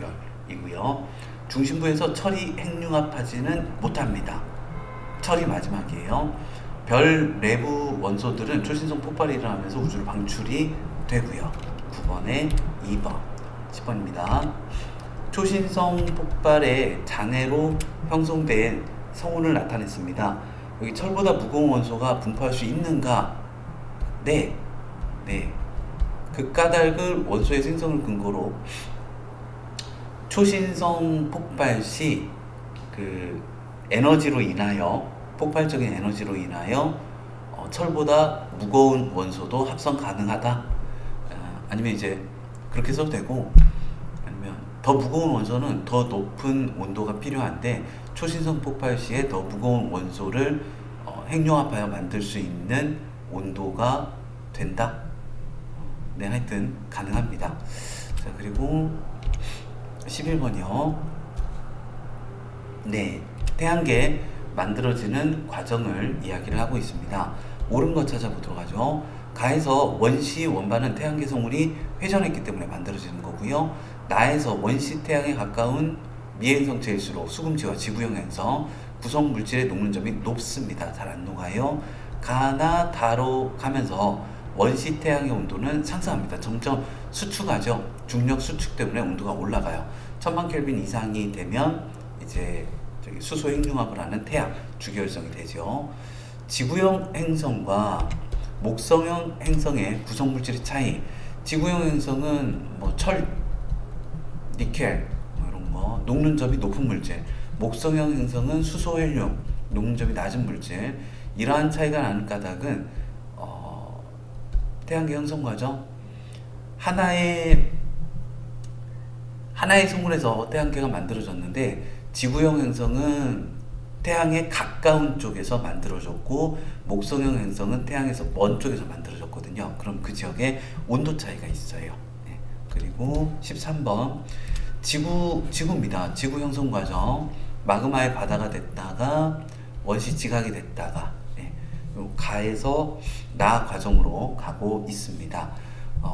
별이고요. 중심부에서 철이 핵융합하지는 못합니다. 철이 마지막이에요. 별 내부 원소들은 초신성 폭발이 일어나면서 우주로 방출이 되고요. 9번에 2번, 10번입니다. 초신성 폭발의 잔해로 형성된 성운을 나타냈습니다. 여기 철보다 무거운 원소가 분포할 수 있는가? 네. 그 까닭을 원소의 생성을 근거로 초신성 폭발 시 에너지로 인하여, 폭발적인 에너지로 인하여 철보다 무거운 원소도 합성 가능하다. 아니면 이제 그렇게 써도 되고, 아니면 더 무거운 원소는 더 높은 온도가 필요한데 초신성 폭발 시에 더 무거운 원소를 핵융합하여 만들 수 있는 온도가 된다. 네, 하여튼 가능합니다. 자, 그리고 11번이요. 네, 태양계 만들어지는 과정을 이야기를 하고 있습니다. 옳은 거 찾아보도록 하죠. 가에서 원시 원반은 태양계 성운이 회전했기 때문에 만들어지는 거고요. 나에서 원시 태양에 가까운 미행성체일수록 수금지와 지구형 행성 구성 물질의 녹는 점이 높습니다. 잘 안 녹아요. 가나 다로 가면서 원시 태양의 온도는 상승합니다. 점점 수축하죠. 중력 수축 때문에 온도가 올라가요. 1000만 켈빈 이상이 되면 이제 수소 핵융합을 하는 태양, 주기혈성이 되죠. 지구형 행성과 목성형 행성의 구성 물질의 차이. 지구형 행성은 뭐 철, 니켈 이런 거 녹는 점이 높은 물질. 목성형 행성은 수소 헬륨, 녹는 점이 낮은 물질. 이러한 차이가 나는 까닭은 태양계 형성 과정, 하나의 성운에서 태양계가 만들어졌는데 지구형 행성은 태양에 가까운 쪽에서 만들어졌고 목성형 행성은 태양에서 먼 쪽에서 만들어졌거든요. 그럼 그 지역에 온도 차이가 있어요. 네. 그리고 13번 지구입니다. 지구 형성 과정, 마그마의 바다가 됐다가 원시 지각이 됐다가 가에서 나 과정으로 가고 있습니다.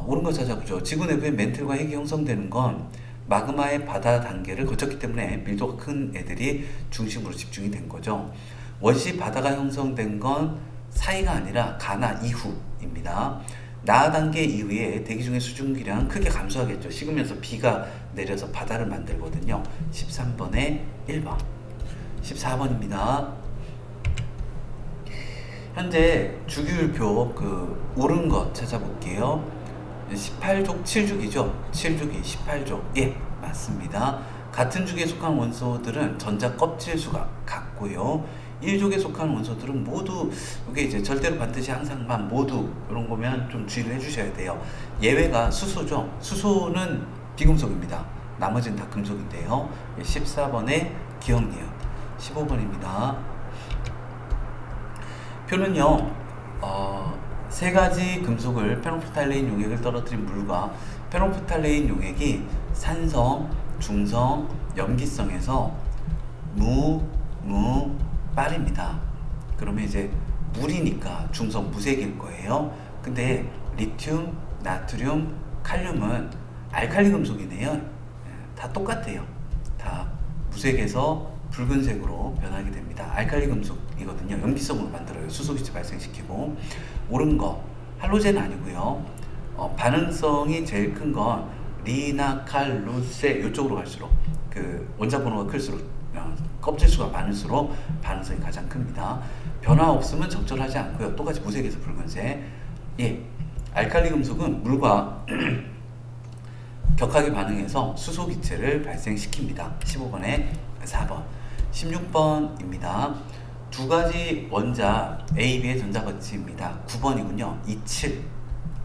옳은 거 찾아보죠. 지구 내부에 멘틀과 핵이 형성되는 건 마그마의 바다 단계를 거쳤기 때문에 밀도가 큰 애들이 중심으로 집중이 된 거죠. 원시 바다가 형성된 건 사이가 아니라 가나 이후입니다. 나 단계 이후에 대기 중의 수증기량은 크게 감소하겠죠. 식으면서 비가 내려서 바다를 만들거든요. 13번에 1번. 14번입니다. 현재 주기율표 옳은 것 찾아볼게요. 18족 7족이죠. 7족이 18족. 예, 맞습니다. 같은 족에 속한 원소들은 전자 껍질 수가 같고요. 1족에 속한 원소들은 모두, 이게 이제 절대로 반드시 항상만 모두 이런 거면 좀 주의를 해주셔야 돼요. 예외가 수소죠. 수소는 비금속입니다. 나머지는 다 금속인데요. 14번에 기억니은. 15번입니다. 표는요, 세 가지 금속을 페노프탈레인 용액을 떨어뜨린 물과 페노프탈레인 용액이 산성, 중성, 염기성에서 빨입니다. 그러면 이제 물이니까 중성 무색일 거예요. 근데 리튬, 나트륨, 칼륨은 알칼리 금속이네요. 다 똑같아요. 다 무색에서 붉은색으로 변하게 됩니다. 알칼리 금속이거든요. 염기성으로 만들어요. 수소기체 발생시키고. 옳은 거 할로젠 아니고요. 반응성이 제일 큰 건 리나칼루세, 이쪽으로 갈수록 원자 번호가 클수록 껍질 수가 많을수록 반응성이 가장 큽니다. 변화 없으면 적절하지 않고요. 똑같이 무색에서 붉은색. 예, 알칼리 금속은 물과 격하게 반응해서 수소기체를 발생시킵니다. 15번에 4번. 16번입니다. 두 가지 원자 A, B의 전자 거치입니다. 9번이군요. 27.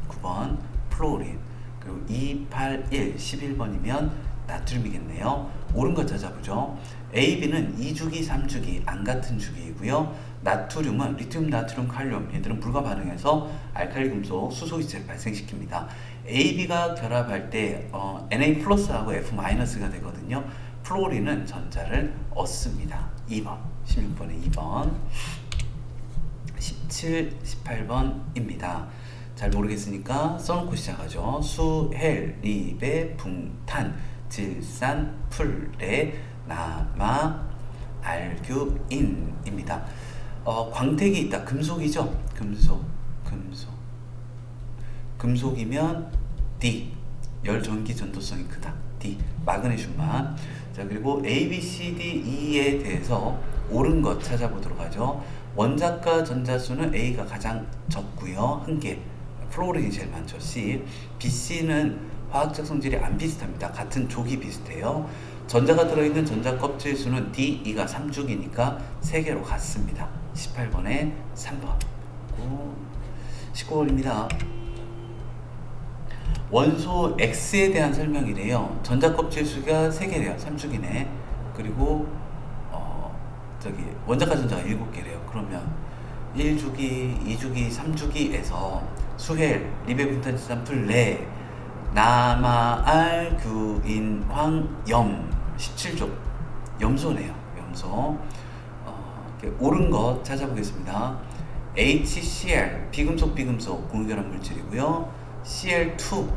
9번 플로린. 그리고 281, 11번이면 나트륨이겠네요. 옳은 거 찾아보죠. A, B는 2주기, 3주기 안 같은 주기이고요. 나트륨은 리튬, 나트륨, 칼륨, 얘들은 물과 반응해서 알칼리 금속 수소기체를 발생시킵니다. A, B가 결합할 때 Na 플러스하고 F 마이너스가 되거든요. 플로린은 전자를 얻습니다. 2번. 16번에 2번. 17, 18번입니다. 잘 모르겠으니까 써놓고 시작하죠. 수, 헬, 리베, 붕탄, 질산, 풀레, 나마, 알규인입니다. 광택이 있다. 금속이죠? 금속이면 D. 열 전기 전도성이 크다. D. 마그네슘만. 자, 그리고 A, B, C, D, E에 대해서 옳은 것 찾아보도록 하죠. 원자과 전자수는 A가 가장 적고요. 1개. 플로린이 제일 많죠. C. B, C는 화학적 성질이 안 비슷합니다. 같은 족이 비슷해요. 전자가 들어있는 전자 껍질 수는 D, E가 3족이니까 3개로 같습니다. 18번에 3번. 19번입니다. 원소 X에 대한 설명이래요. 전자 껍질 수가 3개래요. 3족이네. 그리고 원자과 전자가 7개래요. 그러면 1주기, 2주기, 3주기에서 수헬, 리베분탄지산, 풀레, 나마알, 규인, 황, 염 17족. 염소네요. 염소. 옳은 것 찾아보겠습니다. HCl, 비금속 공유결합 물질이고요. Cl2,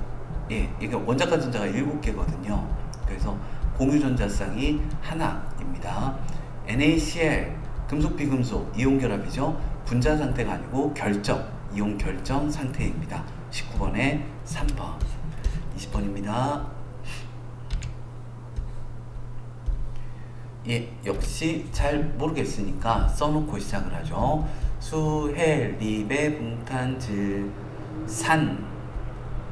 예, 이게 원자과 전자가 7개거든요. 그래서 공유전자쌍이 하나입니다. NaCl, 금속 비금속 이온 결합이죠. 분자 상태가 아니고 이온 결정 상태입니다. 19번에 3번. 20번입니다. 예, 역시 잘 모르겠으니까 써놓고 시작을 하죠. 수, 헬, 리베, 붕탄, 질, 산,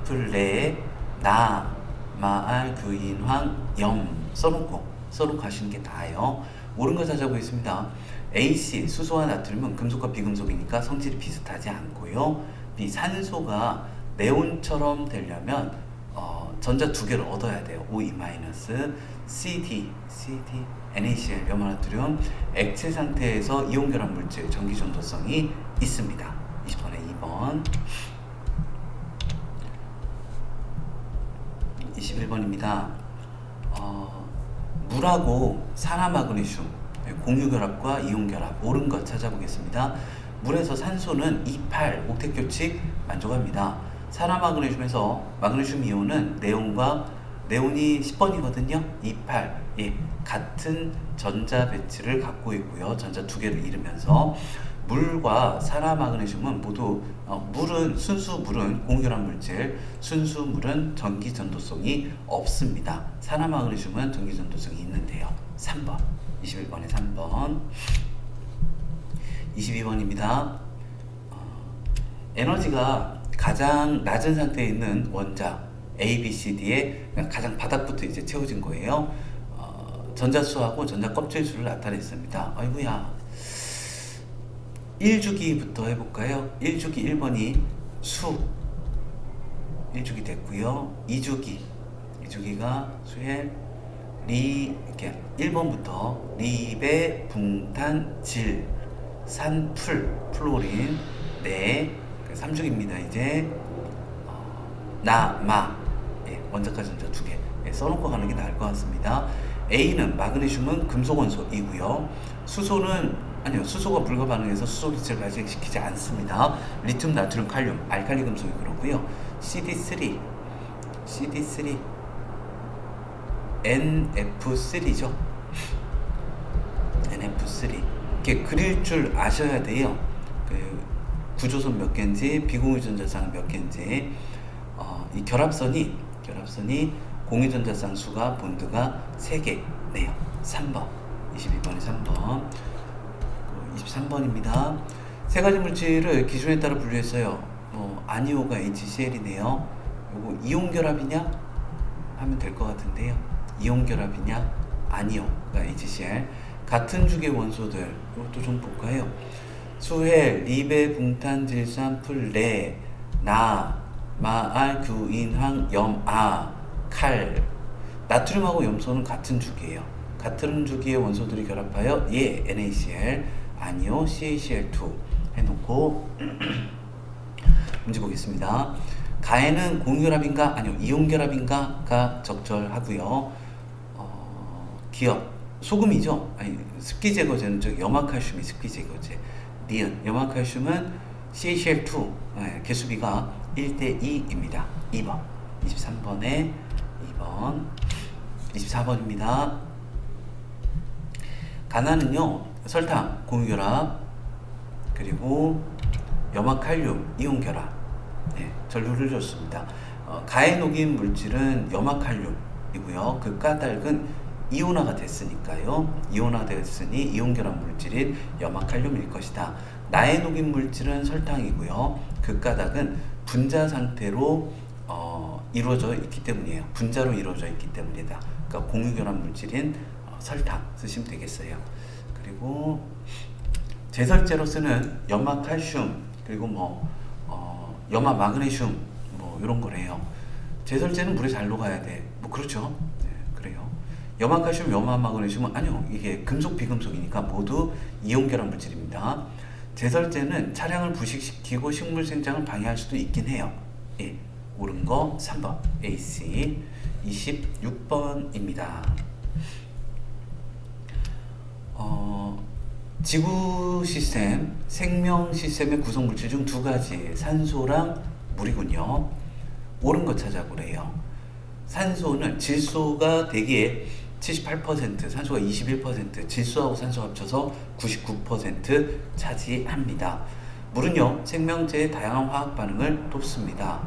풀레, 나, 마알, 규인, 황, 염 써놓고 하시는 게 나아요. 옳은 거 찾아보겠습니다. AC, 수소와 나트륨은 금속과 비금속이니까 성질이 비슷하지 않고요. B, 산소가 네온처럼 되려면 전자 2개를 얻어야 돼요. O2-, CD, NaCl, 염화나트륨, 액체 상태에서 이온 결합 물질, 전기 전도성이 있습니다. 20번에 2번. 21번입니다. 물하고 산화마그네슘, 공유결합과 이온결합 옳은 것 찾아보겠습니다. 물에서 산소는 28 옥텟 만족합니다. 산화마그네슘에서 마그네슘 이온은 네온이 10번이거든요. 28 같은 전자 배치를 갖고 있고요. 전자 두 개를 이루면서 물과 산화마그네슘은 모두 순수 물은 공유결합 물질, 순수 물은 전기 전도성이 없습니다. 산화마그네슘은 전기 전도성이 있는데요. 3번 21번에 3번 22번입니다. 에너지가 가장 낮은 상태에 있는 원자 A, B, C, D의 가장 바닥부터 이제 채워진 거예요. 전자수하고 전자 껍질수를 나타냈습니다. 아이고야. 1주기부터 해볼까요? 1주기 1번이 수 1주기 됐고요. 2주기가 수헬 이렇게 1번부터 리베 붕탄 질 산풀 플로린 3주기입니다. 이제 원자과 전자 2개 써놓고 가는 게 나을 것 같습니다. A는 마그네슘은 금속 원소이고요. 수소가 물과 반응해서 수소 기체를 발생시키지 않습니다. 리튬, 나트륨, 칼륨, 알칼리 금속이 그렇고요. CD3 NF3죠. NF3 이렇게 그릴 줄 아셔야 돼요. 구조선 몇 개인지, 비공유전자쌍 몇 개인지. 이 결합선이 공유전자쌍 수가 본드가 3개네요. 3번 22번에 3번 23번입니다. 세 가지 물질을 기준에 따라 분류했어요. 아니오가 HCl이네요. 요거 이온 결합이냐 하면 될 것 같은데요. 이온 결합이냐 아니오가 HCl. 같은 주기의 원소들 이것도 좀 볼까요? 수헬, 리베, 붕탄, 질산, 풀, 레, 나, 마알, 규인, 황, 염, 칼. 나트륨하고 염소는 같은 주기예요. 같은 주기의 원소들이 결합하여 NaCl, 아니오, CaCl2 해놓고 문제 보겠습니다. 가해는 공유결합인가 아니요 이온결합인가가 적절하고요. 기억 소금이죠. 습기 제거제는 염화칼슘이 습기 제거제. 니은 염화칼슘은 CaCl2 개수비가 1:2입니다. 2번 23번에 2번 24번입니다. 가나는요 설탕 공유결합 그리고 염화칼륨 이온결합 전류를 줬습니다. 가해 녹인 물질은 염화칼륨이고요. 그 까닭은 이온화가 됐으니까요. 이온화됐으니 이온결합 물질인 염화칼륨일 것이다. 나에 녹인 물질은 설탕이고요. 그 까닭은 분자 상태로 이루어져 있기 때문이에요. 분자로 이루어져 있기 때문이다. 그러니까 공유결합 물질인 설탕 쓰시면 되겠어요. 그리고 제설제로 쓰는 염화칼슘 그리고 염화마그네슘 이런 거래요. 제설제는 물에 잘 녹아야 돼. 그렇죠. 그래요. 염화칼슘, 염화마그네슘은 아니요. 이게 금속, 비금속이니까 모두 이온결합 물질입니다. 제설제는 차량을 부식시키고 식물 생장을 방해할 수도 있긴 해요. 옳은 거 3번 AC 26번입니다. 지구 시스템, 생명 시스템의 구성 물질 중 두 가지, 산소랑 물이군요. 옳은 거 찾아보래요. 산소는 질소가 대기의 78%, 산소가 21%, 질소하고 산소 합쳐서 99% 차지합니다. 물은요, 생명체의 다양한 화학 반응을 돕습니다.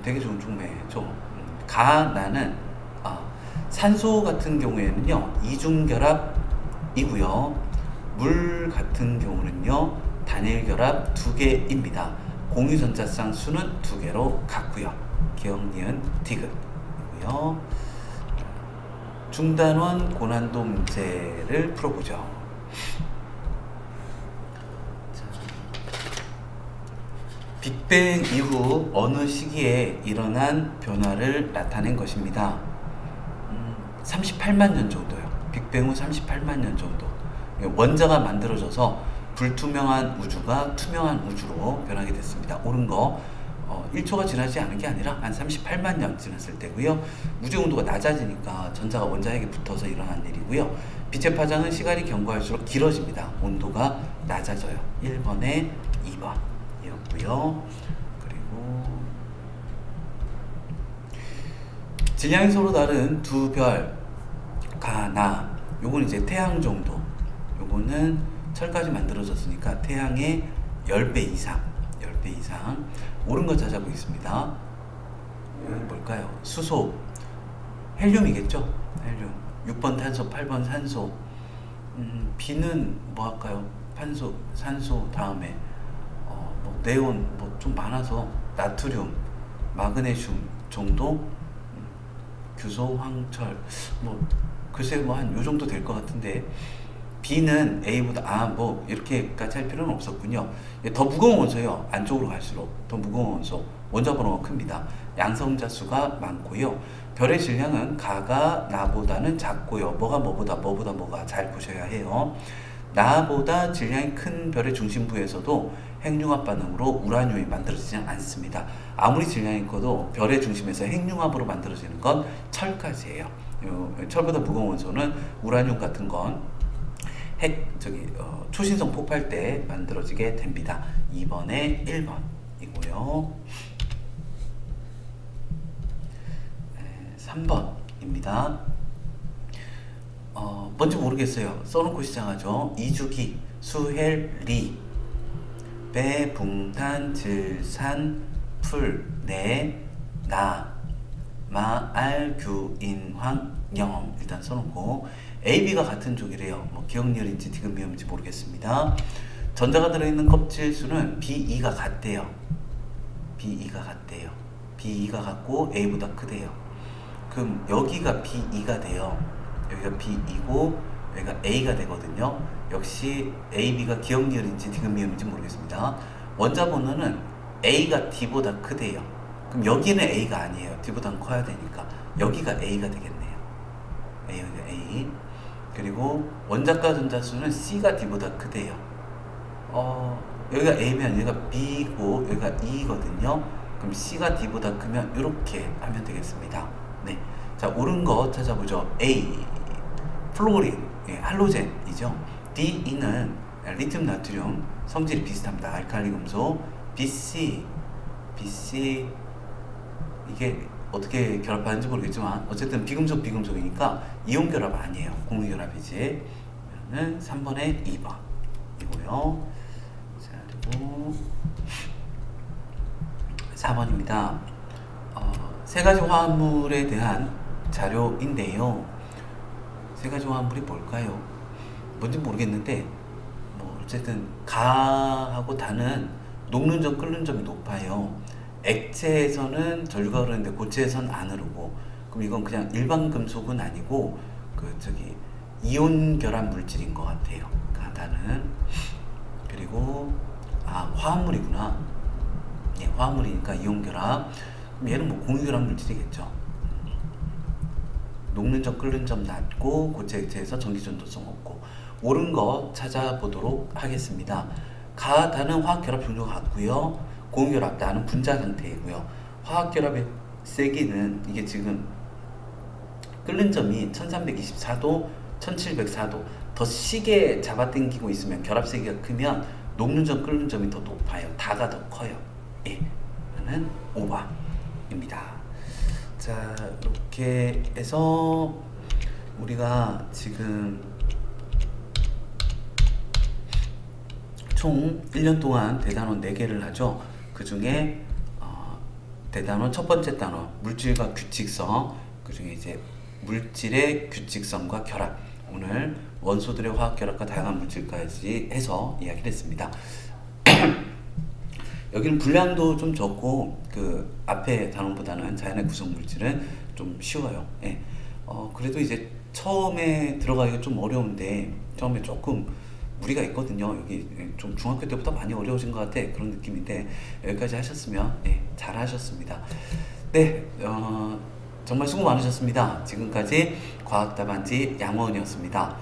되게 좋은 촉매죠. 가나는 산소 같은 경우에는요, 이중결합이고요. 물 같은 경우는요, 단일결합 2개입니다. 공유전자쌍 수는 2개로 같고요. 기억, 니은, 디귿이고요. 중단원 고난도 문제를 풀어보죠. 빅뱅 이후 어느 시기에 일어난 변화를 나타낸 것입니다. 38만 년 정도요. 빅뱅 후 38만 년 정도. 원자가 만들어져서 불투명한 우주가 투명한 우주로 변하게 됐습니다. 옳은 거 1초가 지나지 않은 게 아니라 한 38만 년 지났을 때고요. 무지 온도가 낮아지니까 전자가 원자핵에 붙어서 일어난 일이고요. 빛의 파장은 시간이 경과할수록 길어집니다. 온도가 낮아져요. 1번에 2번이었고요. 그리고 질량이 서로 다른 두 별, 가, 나, 요거는 이제 태양 정도, 요거는 철까지 만들어졌으니까 태양의 10배 이상 옳은 거 찾아보겠습니다. 이건 뭘까요? 수소, 헬륨이겠죠? 헬륨. 6번 탄소, 8번 산소. B는 뭐 할까요? 산소 다음에 뭐 네온 뭐 좀 많아서 나트륨, 마그네슘 정도. 규소, 황철 뭐 글쎄 뭐 한 요 정도 될 것 같은데 B는 A보다 뭐 이렇게까지 할 필요는 없었군요. 더 무거운 원소예요. 안쪽으로 갈수록 더 무거운 원소, 원자 번호가 큽니다. 양성자 수가 많고요. 별의 질량은 가가 나보다는 작고요. 뭐가 뭐가 잘 보셔야 해요. 나보다 질량이 큰 별의 중심부에서도 핵융합 반응으로 우라늄이 만들어지지 않습니다. 아무리 질량이 커도 별의 중심에서 핵융합으로 만들어지는 건 철까지예요. 철보다 무거운 원소는 우라늄 같은 건 초신성 폭발 때 만들어지게 됩니다. 2번에 1번이고요. 3번입니다. 뭔지 모르겠어요. 써놓고 시작하죠. 이주기, 수헬리, 배붕탄, 질산, 풀, 내, 나, 마알, 규인, 황, 영. 일단 써놓고 A, B가 같은 쪽이래요. 뭐 기억열인지 디귿미음인지 모르겠습니다. 전자가 들어있는 껍질 수는 B2가 같대요. B2가 같고 A보다 크대요. 그럼 여기가 B2가 돼요. 여기가 B2고 여기가 A가 되거든요. 역시 A, B가 기억열인지 디귿미음인지 모르겠습니다. 원자 번호는 A가 D보다 크대요. 그럼 여기는 A가 아니에요. D보다는 커야 되니까 여기가 A가 되겠네요. 여기가 A. 그리고 원자가 전자수는 C가 D보다 크대요. 여기가 A면 여기가 B고 여기가 E거든요. 그럼 C가 D보다 크면 이렇게 하면 되겠습니다. 네, 자 옳은 거 찾아보죠. A, 플로린, 할로젠이죠. D, E는 리튬, 나트륨 성질이 비슷합니다. 알칼리 금속. BC 이게 어떻게 결합하는지 모르겠지만 어쨌든 비금속이니까 이온 결합 아니에요. 공유 결합이지. 그러면 3번에 2번이고요. 자, 그리고 4번입니다. 세 가지 화합물에 대한 자료인데요. 세 가지 화합물이 뭘까요? 뭔지 모르겠는데 뭐 어쨌든 가하고 다는 녹는 점, 끓는 점이 높아요. 액체에서는 전류가 흐르는데 고체에서는 안 흐르고, 그럼 이건 그냥 일반 금속은 아니고 이온 결합 물질인 것 같아요. 가다는. 그리고 화합물이구나. 화합물이니까 이온 결합. 그럼 얘는 뭐 공유 결합 물질이겠죠. 녹는 점, 끓는 점 낮고 고체 액체에서 전기 전도성 없고. 옳은 거 찾아보도록 하겠습니다. 가다는 화학 결합 종류가 같고요. 공유결합, 나는 분자 상태이고요. 화학결합의 세기는 이게 지금 끓는 점이 1324도, 1704도 더 시게 잡아당기고 있으면 결합 세기가 크면 녹는 점, 끓는 점이 더 높아요. 다가 더 커요. 이거는 5번입니다. 자, 이렇게 해서 우리가 지금 총 1년 동안 대단원 4개를 하죠. 그 중에 대단원 첫 번째 단원 물질과 규칙성, 그 중에 이제 물질의 규칙성과 결합, 오늘 원소들의 화학 결합과 다양한 물질까지 해서 이야기를 했습니다. 여기는 분량도 좀 적고 그 앞에 단원보다는 자연의 구성 물질은 좀 쉬워요. 그래도 이제 처음에 들어가기가 좀 어려운데 처음에 조금 무리가 있거든요. 여기 좀 중학교 때보다 많이 어려워진 것 같아. 그런 느낌인데 여기까지 하셨으면 잘 하셨습니다. 네, 정말 수고 많으셨습니다. 지금까지 과학답안지 양호은이었습니다.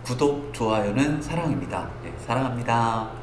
구독, 좋아요는 사랑입니다. 사랑합니다.